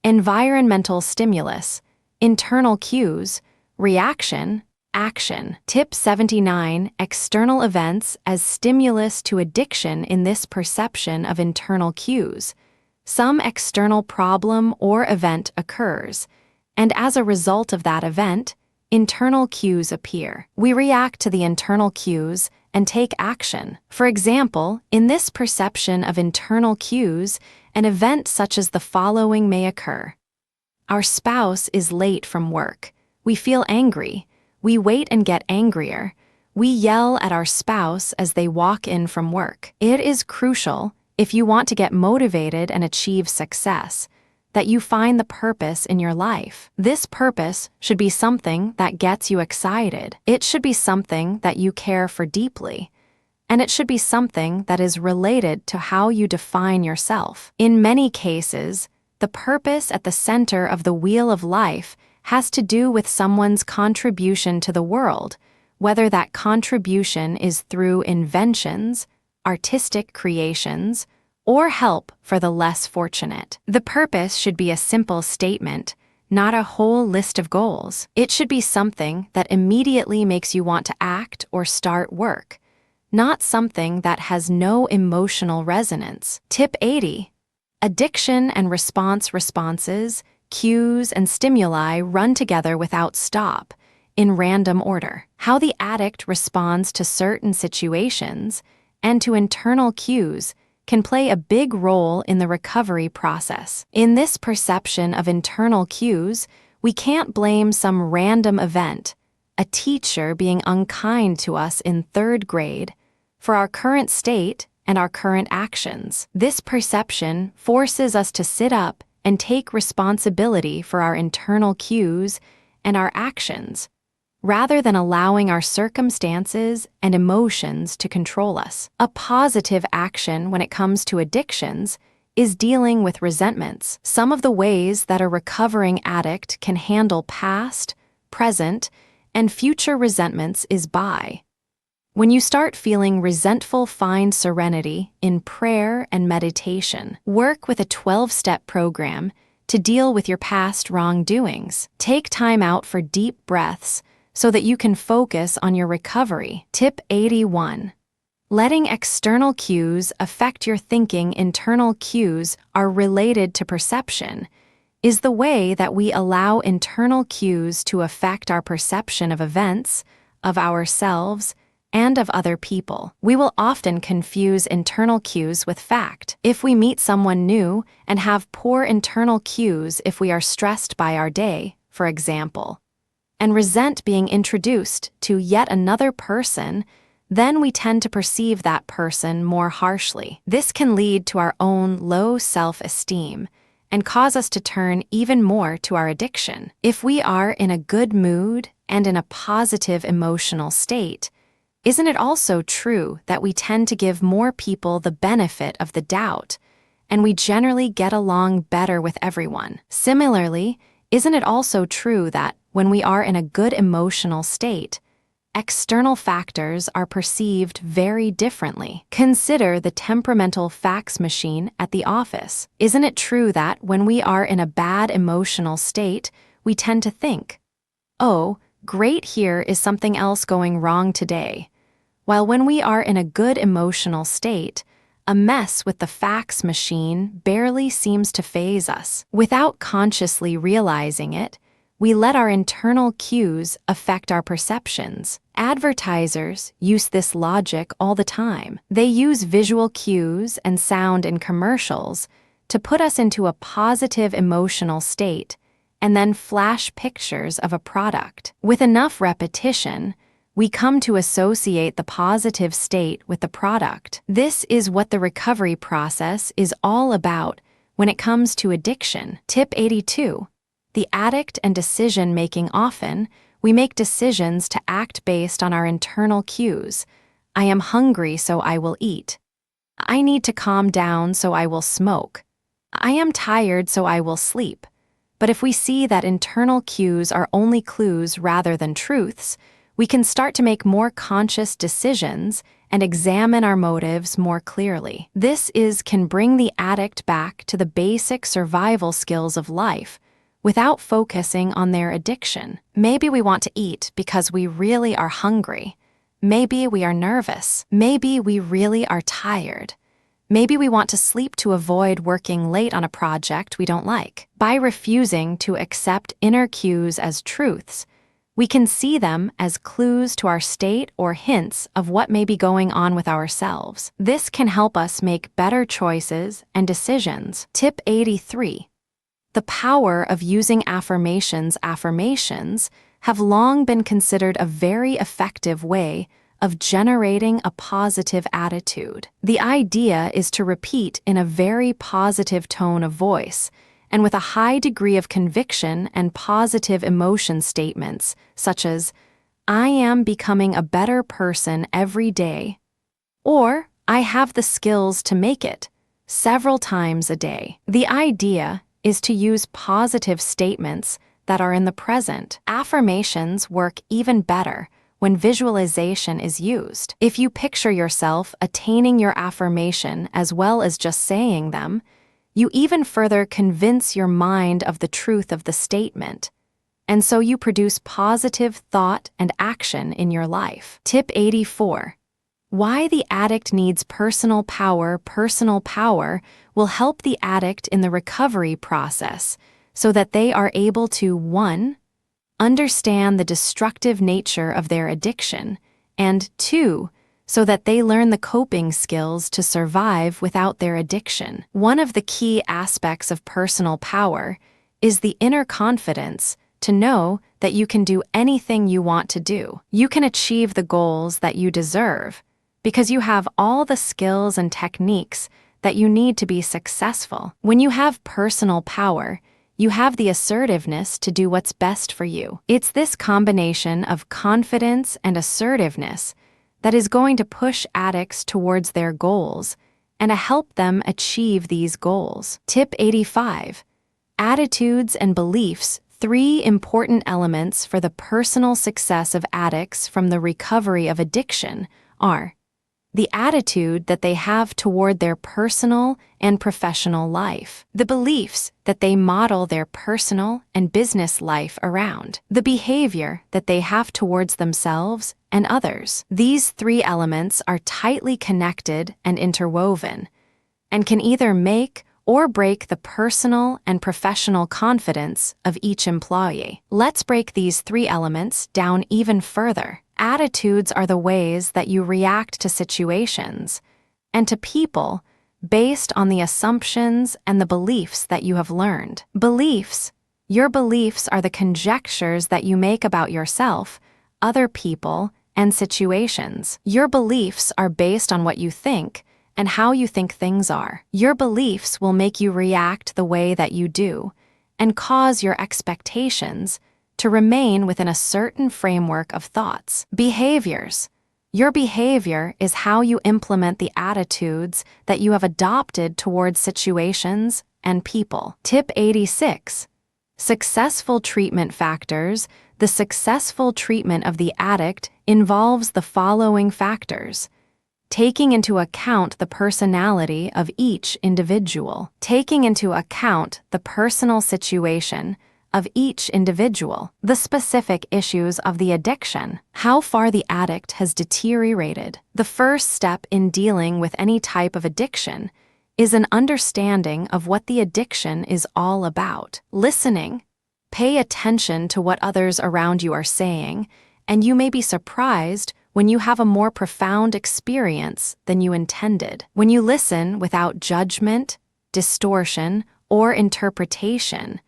environmental stimulus, internal cues, reaction, action. Tip 79. External events as stimulus to addiction. In this perception of internal cues, some external problem or event occurs, and as a result of that event, internal cues appear. We react to the internal cues and take action. For example, in this perception of internal cues, an event such as the following may occur. Our spouse is late from work. We feel angry. We wait and get angrier. We yell at our spouse as they walk in from work. It is crucial, if you want to get motivated and achieve success, that you find the purpose in your life. This purpose should be something that gets you excited. It should be something that you care for deeply. And it should be something that is related to how you define yourself. In many cases, the purpose at the center of the wheel of life has to do with someone's contribution to the world, whether that contribution is through inventions, artistic creations, or help for the less fortunate. The purpose should be a simple statement, not a whole list of goals. It should be something that immediately makes you want to act or start work, not something that has no emotional resonance. Tip 80. Addiction and responses, cues, and stimuli run together without stop, in random order. How the addict responds to certain situations and to internal cues can play a big role in the recovery process. In this perception of internal cues, we can't blame some random event, a teacher being unkind to us in 3rd grade, for our current state and our current actions. This perception forces us to sit up and take responsibility for our internal cues and our actions, rather than allowing our circumstances and emotions to control us. A positive action when it comes to addictions is dealing with resentments. Some of the ways that a recovering addict can handle past, present, and future resentments is by: when you start feeling resentful, find serenity in prayer and meditation. Work with a 12-step program to deal with your past wrongdoings. Take time out for deep breaths so that you can focus on your recovery. Tip 81. Letting external cues affect your thinking. Internal cues are related to perception, is the way that we allow internal cues to affect our perception of events, of ourselves, and of other people. We will often confuse internal cues with fact. If we meet someone new and have poor internal cues, if we are stressed by our day, for example, and resent being introduced to yet another person, then we tend to perceive that person more harshly. This can lead to our own low self-esteem and cause us to turn even more to our addiction. If we are in a good mood and in a positive emotional state, isn't it also true that we tend to give more people the benefit of the doubt, and we generally get along better with everyone? Similarly, isn't it also true that when we are in a good emotional state, external factors are perceived very differently. Consider the temperamental fax machine at the office. Isn't it true that when we are in a bad emotional state, we tend to think, "Oh, great, here is something else going wrong today," while when we are in a good emotional state, a mess with the fax machine barely seems to faze us. Without consciously realizing it, we let our internal cues affect our perceptions. Advertisers use this logic all the time. They use visual cues and sound in commercials to put us into a positive emotional state and then flash pictures of a product. With enough repetition, we come to associate the positive state with the product. This is what the recovery process is all about when it comes to addiction. Tip 82. The addict and decision-making. Often, we make decisions to act based on our internal cues. I am hungry, so I will eat. I need to calm down, so I will smoke. I am tired, so I will sleep. But if we see that internal cues are only clues rather than truths, we can start to make more conscious decisions and examine our motives more clearly. This can bring the addict back to the basic survival skills of life without focusing on their addiction. Maybe we want to eat because we really are hungry. Maybe we are nervous. Maybe we really are tired. Maybe we want to sleep to avoid working late on a project we don't like. By refusing to accept inner cues as truths, we can see them as clues to our state or hints of what may be going on with ourselves. This can help us make better choices and decisions. Tip 83. The power of using affirmations. Affirmations have long been considered a very effective way of generating a positive attitude. The idea is to repeat in a very positive tone of voice and with a high degree of conviction and positive emotion statements, such as, "I am becoming a better person every day," or "I have the skills to make it," several times a day. The idea is to use positive statements that are in the present. Affirmations work even better when visualization is used. If you picture yourself attaining your affirmation as well as just saying them, you even further convince your mind of the truth of the statement, and so you produce positive thought and action in your life. Tip 84. Why the addict needs personal power. Personal power will help the addict in the recovery process so that they are able to 1. Understand the destructive nature of their addiction, and 2. So that they learn the coping skills to survive without their addiction. One of the key aspects of personal power is the inner confidence to know that you can do anything you want to do. You can achieve the goals that you deserve because you have all the skills and techniques that you need to be successful. When you have personal power, you have the assertiveness to do what's best for you. It's this combination of confidence and assertiveness that is going to push addicts towards their goals and to help them achieve these goals. Tip 85. Attitudes and beliefs. 3 important elements for the personal success of addicts from the recovery of addiction are the attitude that they have toward their personal and professional life, the beliefs that they model their personal and business life around, the behavior that they have towards themselves and others. These 3 elements are tightly connected and interwoven, and can either make or break the personal and professional confidence of each employee. Let's break these 3 elements down even further. Attitudes are the ways that you react to situations and to people based on the assumptions and the beliefs that you have learned. Beliefs. Your beliefs are the conjectures that you make about yourself, other people, and situations. Your beliefs are based on what you think and how you think things are. Your beliefs will make you react the way that you do and cause your expectations to remain within a certain framework of thoughts. Behaviors. Your behavior is how you implement the attitudes that you have adopted towards situations and people. Tip 86. Successful treatment factors. The successful treatment of the addict involves the following factors: taking into account the personality of each individual, taking into account the personal situation of each individual, the specific issues of the addiction, how far the addict has deteriorated. The first step in dealing with any type of addiction is an understanding of what the addiction is all about. Listening. Pay attention to what others around you are saying, and you may be surprised when you have a more profound experience than you intended. When you listen without judgment, distortion, or interpretation,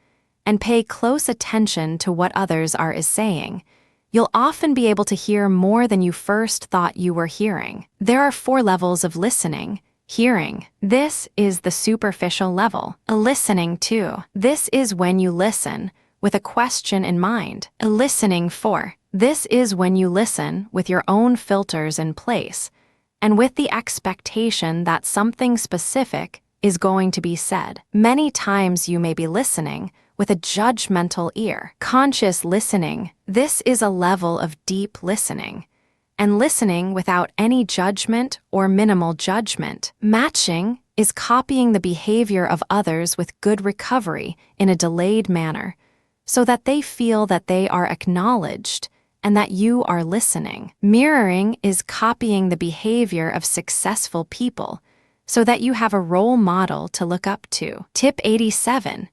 and pay close attention to what others are saying, you'll often be able to hear more than you first thought you were hearing. There are 4 levels of listening. Hearing. This is the superficial level. Listening to. This is when you listen with a question in mind. Listening for. This is when you listen with your own filters in place and with the expectation that something specific is going to be said. Many times you may be listening with a judgmental ear. Conscious listening. This is a level of deep listening and listening without any judgment or minimal judgment. Matching is copying the behavior of others with good recovery in a delayed manner so that they feel that they are acknowledged and that you are listening. Mirroring is copying the behavior of successful people so that you have a role model to look up to. Tip 87.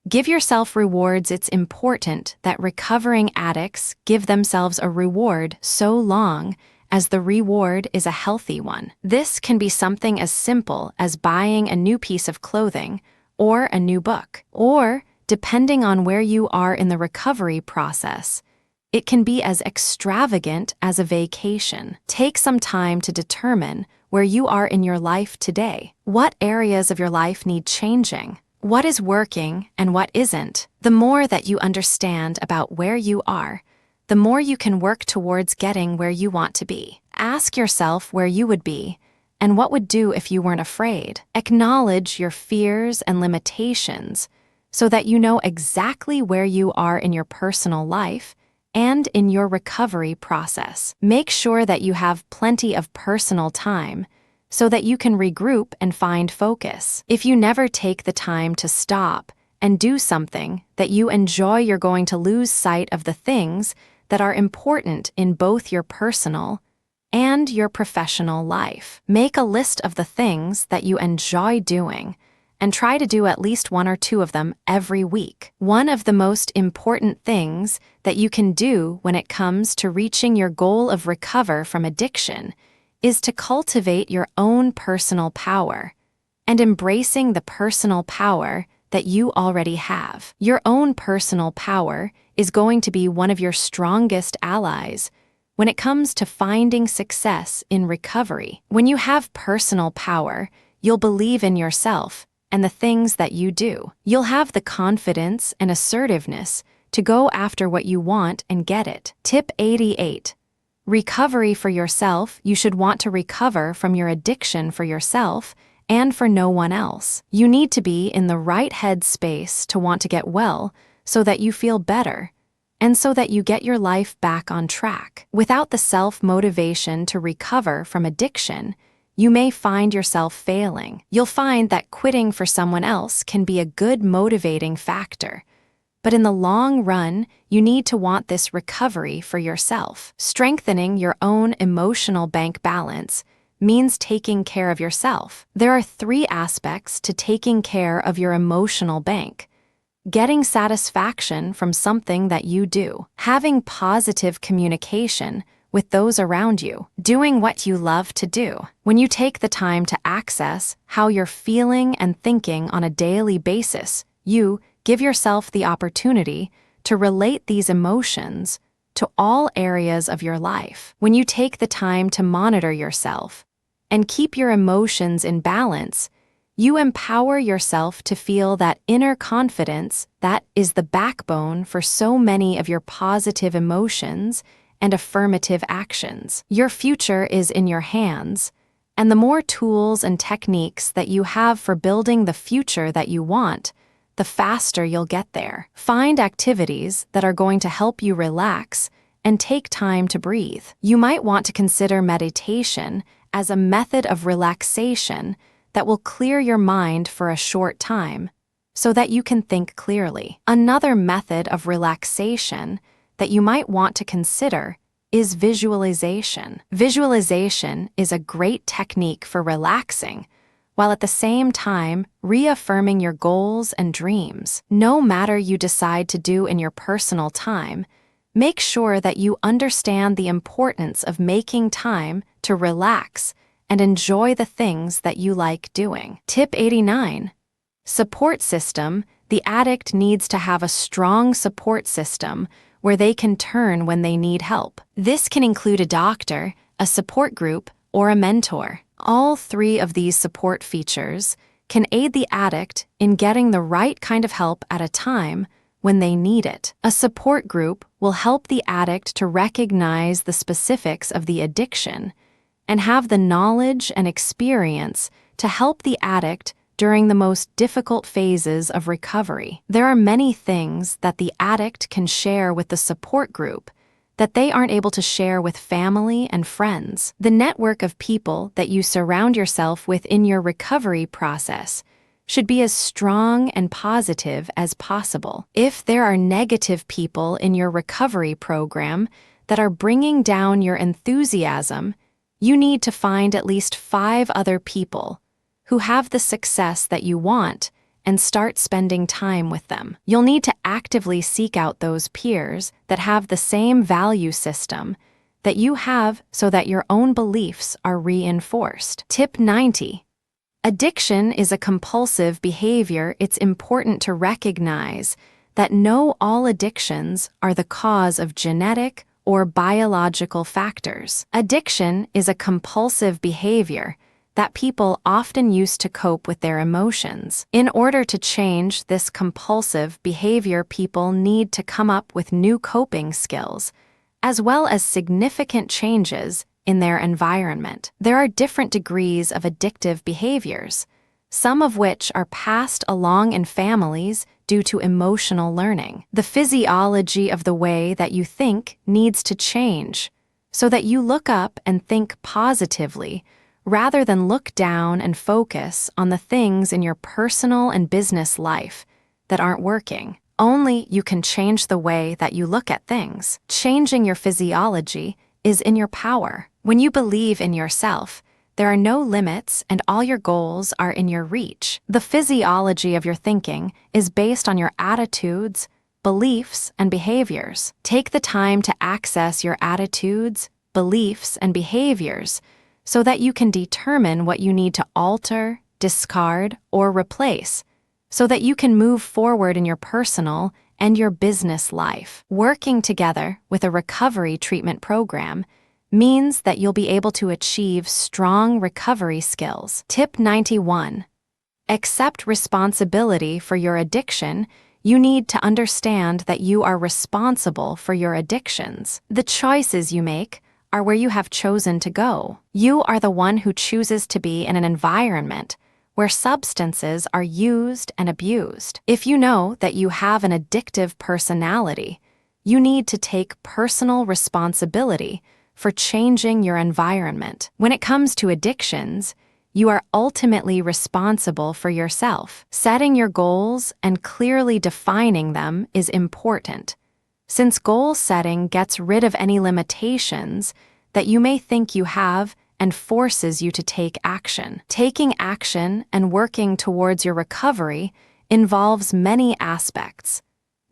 Give yourself rewards. It's important that recovering addicts give themselves a reward so long as the reward is a healthy one. This can be something as simple as buying a new piece of clothing or a new book, or, depending on where you are in the recovery process, it can be as extravagant as a vacation. Take some time to determine where you are in your life today. What areas of your life need changing? What is working and what isn't? The more that you understand about where you are, the more you can work towards getting where you want to be. Ask yourself where you would be and what would do if you weren't afraid. Acknowledge your fears and limitations so that you know exactly where you are in your personal life and in your recovery process. Make sure that you have plenty of personal time so that you can regroup and find focus. If you never take the time to stop and do something that you enjoy, you're going to lose sight of the things that are important in both your personal and your professional life. Make a list of the things that you enjoy doing and try to do at least 1 or 2 of them every week. One of the most important things that you can do when it comes to reaching your goal of recover from addiction is to cultivate your own personal power and embracing the personal power that you already have. Your own personal power is going to be one of your strongest allies when it comes to finding success in recovery. When you have personal power, you'll believe in yourself and the things that you do. You'll have the confidence and assertiveness to go after what you want and get it. Tip 88. Recovery for yourself. You should want to recover from your addiction for yourself and for no one else. You need to be in the right headspace to want to get well so that you feel better and so that you get your life back on track. Without the self-motivation to recover from addiction, you may find yourself failing. You'll find that quitting for someone else can be a good motivating factor. But in the long run, you need to want this recovery for yourself. Strengthening your own emotional bank balance means taking care of yourself. There are 3 aspects to taking care of your emotional bank: getting satisfaction from something that you do, having positive communication with those around you, doing what you love to do. When you take the time to access how you're feeling and thinking on a daily basis, you give yourself the opportunity to relate these emotions to all areas of your life. When you take the time to monitor yourself and keep your emotions in balance, you empower yourself to feel that inner confidence that is the backbone for so many of your positive emotions and affirmative actions. Your future is in your hands, and the more tools and techniques that you have for building the future that you want, the faster you'll get there. Find activities that are going to help you relax and take time to breathe. You might want to consider meditation as a method of relaxation that will clear your mind for a short time so that you can think clearly. Another method of relaxation that you might want to consider is visualization. Visualization is a great technique for relaxing, while at the same time reaffirming your goals and dreams. No matter you decide to do in your personal time, make sure that you understand the importance of making time to relax and enjoy the things that you like doing. Tip 89. Support system. The addict needs to have a strong support system where they can turn when they need help. This can include a doctor, a support group, or a mentor. All three of these support features can aid the addict in getting the right kind of help at a time when they need it. A support group will help the addict to recognize the specifics of the addiction and have the knowledge and experience to help the addict during the most difficult phases of recovery. There are many things that the addict can share with the support group that they aren't able to share with family and friends. The network of people that you surround yourself with in your recovery process should be as strong and positive as possible. If there are negative people in your recovery program that are bringing down your enthusiasm, you need to find at least 5 other people who have the success that you want and start spending time with them. You'll need to actively seek out those peers that have the same value system that you have so that your own beliefs are reinforced. Tip 90. Addiction is a compulsive behavior. It's important to recognize that all addictions are the cause of genetic or biological factors. Addiction is a compulsive behavior that people often use to cope with their emotions. In order to change this compulsive behavior, people need to come up with new coping skills, as well as significant changes in their environment. There are different degrees of addictive behaviors, some of which are passed along in families due to emotional learning. The physiology of the way that you think needs to change so that you look up and think positively rather than look down and focus on the things in your personal and business life that aren't working. Only you can change the way that you look at things. Changing your physiology is in your power. When you believe in yourself, there are no limits and all your goals are in your reach. The physiology of your thinking is based on your attitudes, beliefs, and behaviors. Take the time to access your attitudes, beliefs, and behaviors so that you can determine what you need to alter, discard, or replace, so that you can move forward in your personal and your business life. Working together with a recovery treatment program means that you'll be able to achieve strong recovery skills. Tip 91. Accept responsibility for your addiction. You need to understand that you are responsible for your addictions. The choices you make are where you have chosen to go. You are the one who chooses to be in an environment where substances are used and abused. If you know that you have an addictive personality, you need to take personal responsibility for changing your environment. When it comes to addictions, you are ultimately responsible for yourself. Setting your goals and clearly defining them is important, since goal setting gets rid of any limitations that you may think you have and forces you to take action. Taking action and working towards your recovery involves many aspects,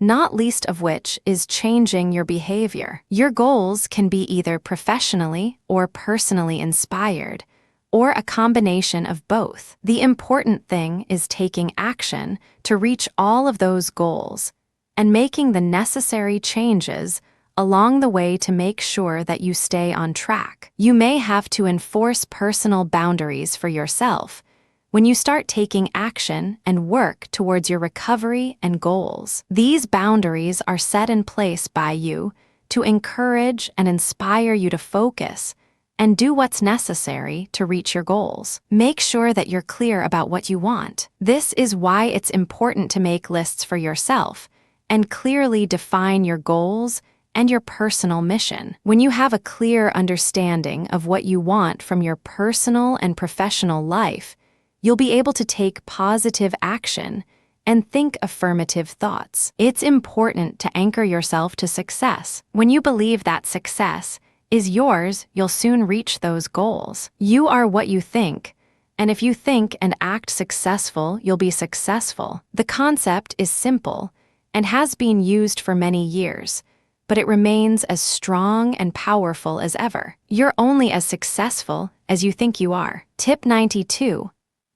not least of which is changing your behavior. Your goals can be either professionally or personally inspired, or a combination of both. The important thing is taking action to reach all of those goals and making the necessary changes along the way to make sure that you stay on track. You may have to enforce personal boundaries for yourself when you start taking action and work towards your recovery and goals. These boundaries are set in place by you to encourage and inspire you to focus and do what's necessary to reach your goals. Make sure that you're clear about what you want. This is why it's important to make lists for yourself and clearly define your goals and your personal mission. When you have a clear understanding of what you want from your personal and professional life, you'll be able to take positive action and think affirmative thoughts. It's important to anchor yourself to success. When you believe that success is yours, you'll soon reach those goals. You are what you think, and if you think and act successful, you'll be successful. The concept is simple and has been used for many years, but it remains as strong and powerful as ever. You're only as successful as you think you are. Tip 92.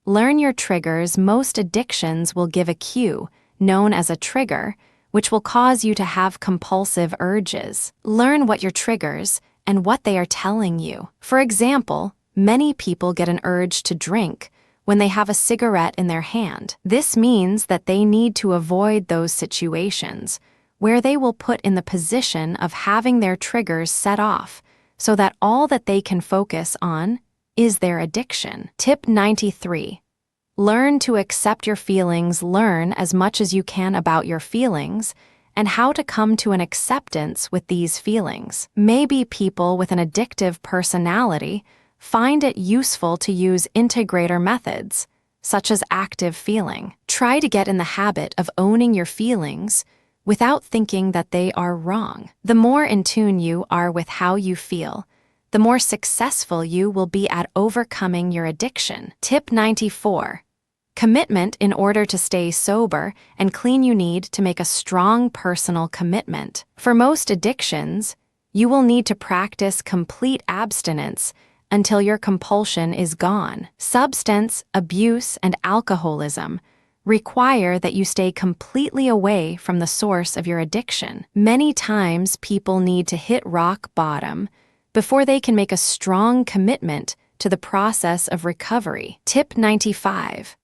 Learn your triggers. Most addictions will give a cue, known as a trigger, which will cause you to have compulsive urges. Learn what your triggers and what they are telling you. For example, many people get an urge to drink when they have a cigarette in their hand. This means that they need to avoid those situations where they will put in the position of having their triggers set off so that all that they can focus on is their addiction. Tip 93. Learn to accept your feelings. Learn as much as you can about your feelings and how to come to an acceptance with these feelings. Maybe people with an addictive personality find it useful to use integrator methods, such as active feeling. Try to get in the habit of owning your feelings without thinking that they are wrong. The more in tune you are with how you feel, the more successful you will be at overcoming your addiction. Tip 94. Commitment. In order to stay sober and clean, you need to make a strong personal commitment. For most addictions, you will need to practice complete abstinence until your compulsion is gone. Substance abuse and alcoholism require that you stay completely away from the source of your addiction. Many times, people need to hit rock bottom before they can make a strong commitment to the process of recovery. Tip 95.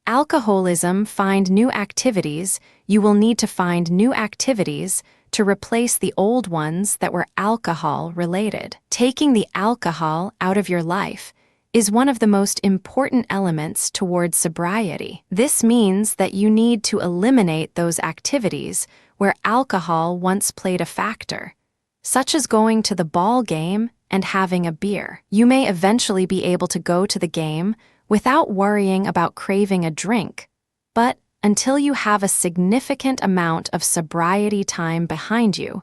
Alcoholism. Find new activities. You will need to find new activities to replace the old ones that were alcohol-related. Taking the alcohol out of your life is one of the most important elements towards sobriety. This means that you need to eliminate those activities where alcohol once played a factor, such as going to the ball game and having a beer. You may eventually be able to go to the game without worrying about craving a drink, but until you have a significant amount of sobriety time behind you,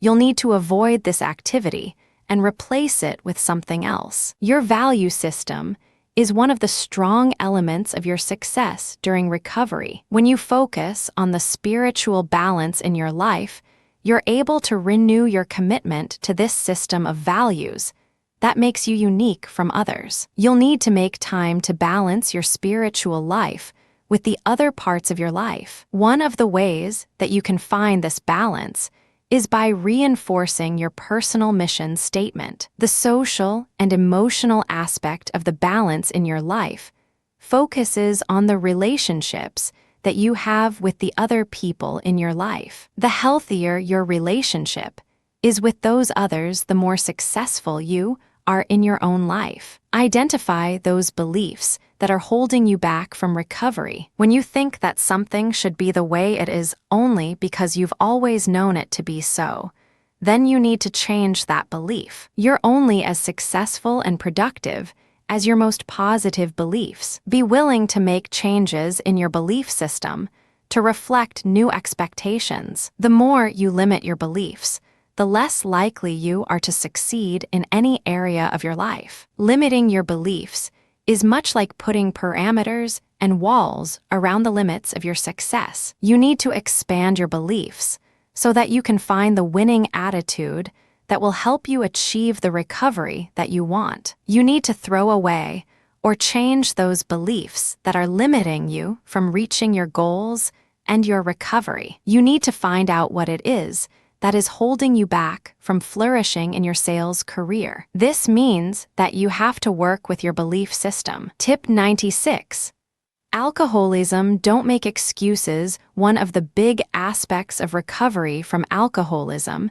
you'll need to avoid this activity and replace it with something else. Your value system is one of the strong elements of your success during recovery. When you focus on the spiritual balance in your life, you're able to renew your commitment to this system of values that makes you unique from others. You'll need to make time to balance your spiritual life with the other parts of your life. One of the ways that you can find this balance is by reinforcing your personal mission statement. The social and emotional aspect of the balance in your life focuses on the relationships that you have with the other people in your life. The healthier your relationship is with those others, the more successful you are in your own life. Identify those beliefs that are holding you back from recovery. When you think that something should be the way it is only because you've always known it to be so, then you need to change that belief. You're only as successful and productive as your most positive beliefs. Be willing to make changes in your belief system to reflect new expectations. The more you limit your beliefs, the less likely you are to succeed in any area of your life. Limiting your beliefs is much like putting parameters and walls around the limits of your success. You need to expand your beliefs so that you can find the winning attitude that will help you achieve the recovery that you want. You need to throw away or change those beliefs that are limiting you from reaching your goals and your recovery. You need to find out what it is that is holding you back from flourishing in your sales career. This means that you have to work with your belief system. Tip 96. Alcoholism. Don't make excuses. One of the big aspects of recovery from alcoholism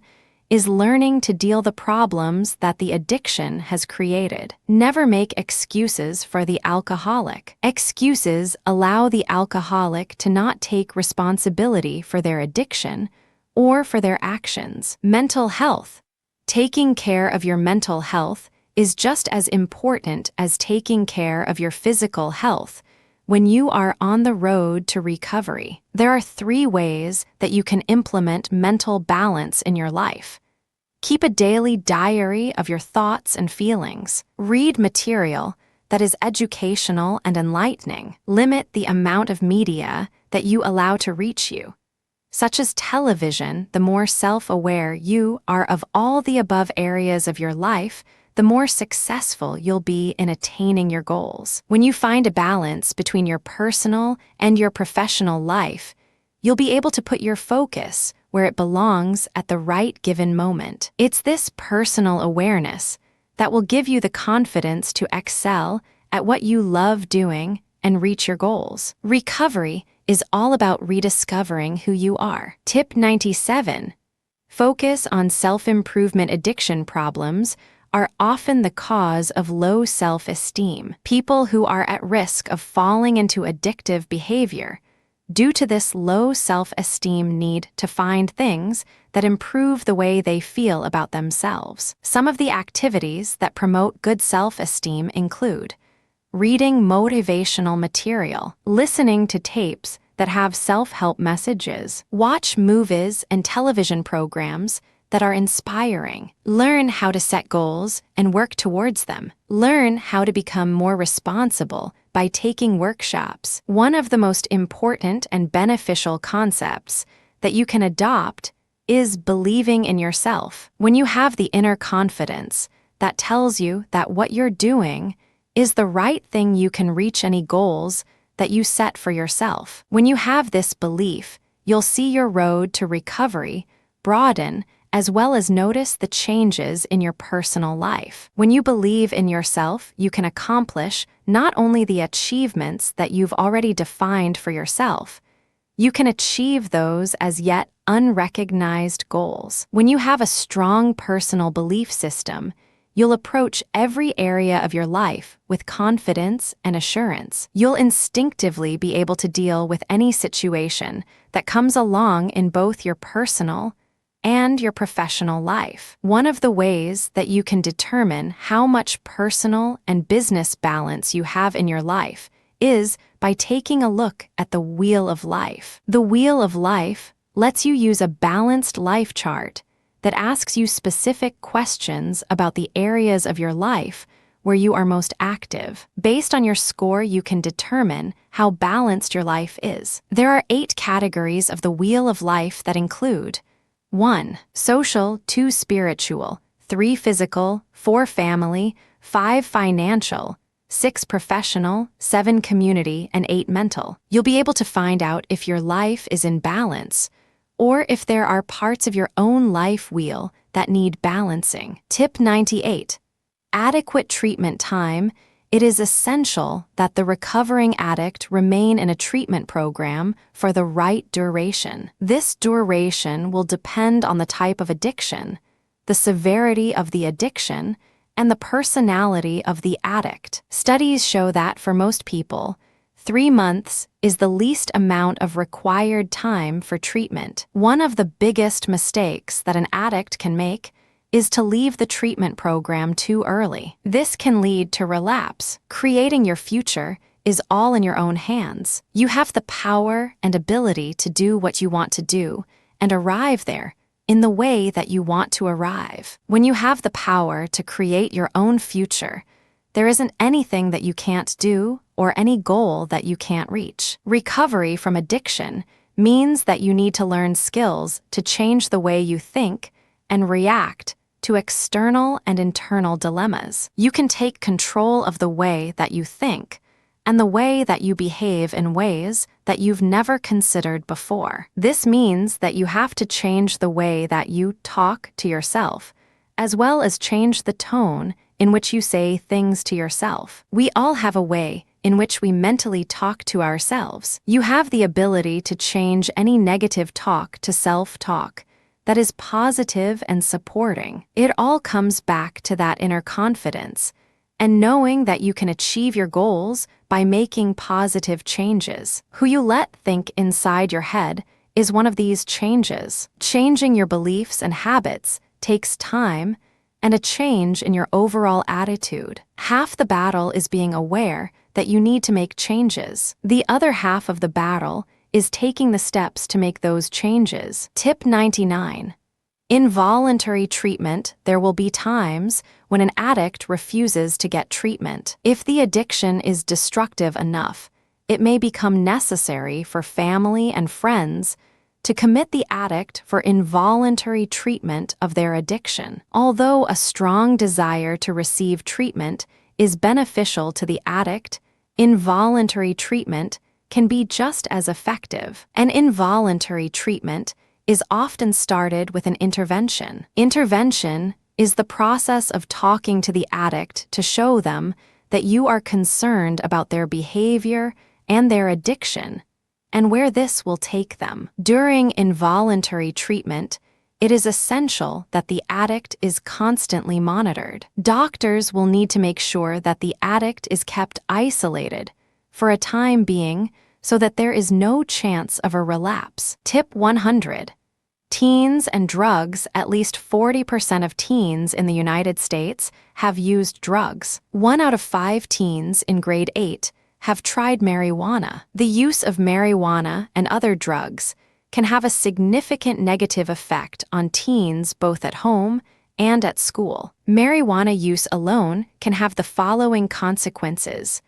is learning to deal the problems that the addiction has created. Never make excuses for the alcoholic. Excuses allow the alcoholic to not take responsibility for their addiction or for their actions. Mental health. Taking care of your mental health is just as important as taking care of your physical health when you are on the road to recovery. There are 3 ways that you can implement mental balance in your life. Keep a daily diary of your thoughts and feelings. Read material that is educational and enlightening. Limit the amount of media that you allow to reach you, such as television. The more self-aware you are of all the above areas of your life, the more successful you'll be in attaining your goals. When you find a balance between your personal and your professional life, you'll be able to put your focus where it belongs at the right given moment. It's this personal awareness that will give you the confidence to excel at what you love doing and reach your goals. Recovery is all about rediscovering who you are. Tip 97. Focus on self-improvement. Addiction problems are often the cause of low self-esteem. People who are at risk of falling into addictive behavior due to this low self-esteem need to find things that improve the way they feel about themselves. Some of the activities that promote good self-esteem include reading motivational material, listening to tapes that have self-help messages, watch movies and television programs that are inspiring, learn how to set goals and work towards them, learn how to become more responsible by taking workshops. One of the most important and beneficial concepts that you can adopt is believing in yourself. When you have the inner confidence that tells you that what you're doing is the right thing, you can reach any goals that you set for yourself. When you have this belief, you'll see your road to recovery broaden, as well as notice the changes in your personal life. When you believe in yourself, you can accomplish not only the achievements that you've already defined for yourself, you can achieve those as yet unrecognized goals. When you have a strong personal belief system, you'll approach every area of your life with confidence and assurance. You'll instinctively be able to deal with any situation that comes along in both your personal and your professional life. One of the ways that you can determine how much personal and business balance you have in your life is by taking a look at the Wheel of Life. The Wheel of Life lets you use a balanced life chart that asks you specific questions about the areas of your life where you are most active. Based on your score, you can determine how balanced your life is. There are 8 categories of the Wheel of Life that include 1. Social, 2. Spiritual, 3. Physical, 4. Family, 5. Financial, 6. Professional, 7. Community, and 8. Mental. You'll be able to find out if your life is in balance or if there are parts of your own life wheel that need balancing. Tip 98. Adequate treatment time. It is essential that the recovering addict remain in a treatment program for the right duration. This duration will depend on the type of addiction, the severity of the addiction, and the personality of the addict. Studies show that for most people, 3 months is the least amount of required time for treatment. One of the biggest mistakes that an addict can make is to leave the treatment program too early. This can lead to relapse. Creating your future is all in your own hands. You have the power and ability to do what you want to do and arrive there in the way that you want to arrive. When you have the power to create your own future, there isn't anything that you can't do or any goal that you can't reach. Recovery from addiction means that you need to learn skills to change the way you think and react to external and internal dilemmas. You can take control of the way that you think and the way that you behave in ways that you've never considered before. This means that you have to change the way that you talk to yourself, as well as change the tone in which you say things to yourself. We all have a way in which we mentally talk to ourselves. You have the ability to change any negative talk to self-talk that is positive and supporting. It all comes back to that inner confidence and knowing that you can achieve your goals by making positive changes. Who you let think inside your head is one of these changes. Changing your beliefs and habits takes time and a change in your overall attitude. Half the battle is being aware that you need to make changes. The other half of the battle is taking the steps to make those changes. Tip 99. Involuntary treatment. There will be times when an addict refuses to get treatment. If the addiction is destructive enough, it may become necessary for family and friends to commit the addict for involuntary treatment of their addiction. Although a strong desire to receive treatment is beneficial to the addict, involuntary treatment can be just as effective. An involuntary treatment is often started with an intervention. Intervention is the process of talking to the addict to show them that you are concerned about their behavior and their addiction and where this will take them. During involuntary treatment, it is essential that the addict is constantly monitored. Doctors will need to make sure that the addict is kept isolated for a time being so that there is no chance of a relapse. Tip 100. Teens and drugs. At least 40% of teens in the United States have used drugs. 1 out of 5 teens in grade 8 have tried marijuana. The use of marijuana and other drugs can have a significant negative effect on teens both at home and at school. Marijuana use alone can have the following consequences: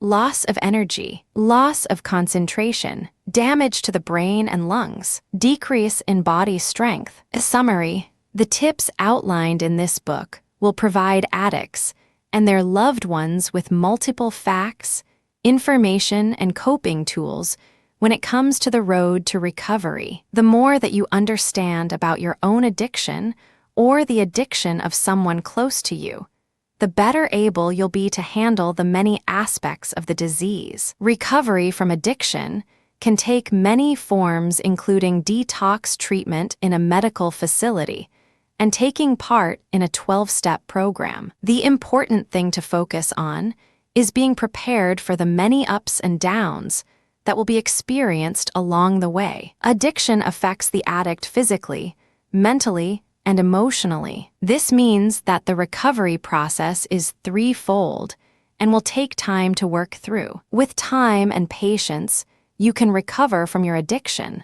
loss of energy, loss of concentration, damage to the brain and lungs, decrease in body strength. A summary: the tips outlined in this book will provide addicts and their loved ones with multiple facts, information, and coping tools when it comes to the road to recovery. The more that you understand about your own addiction or the addiction of someone close to you, the better able you'll be to handle the many aspects of the disease. Recovery from addiction can take many forms, including detox treatment in a medical facility and taking part in a 12-step program. The important thing to focus on is being prepared for the many ups and downs that will be experienced along the way. Addiction affects the addict physically, mentally, and emotionally. This means that the recovery process is threefold and will take time to work through. With time and patience, you can recover from your addiction.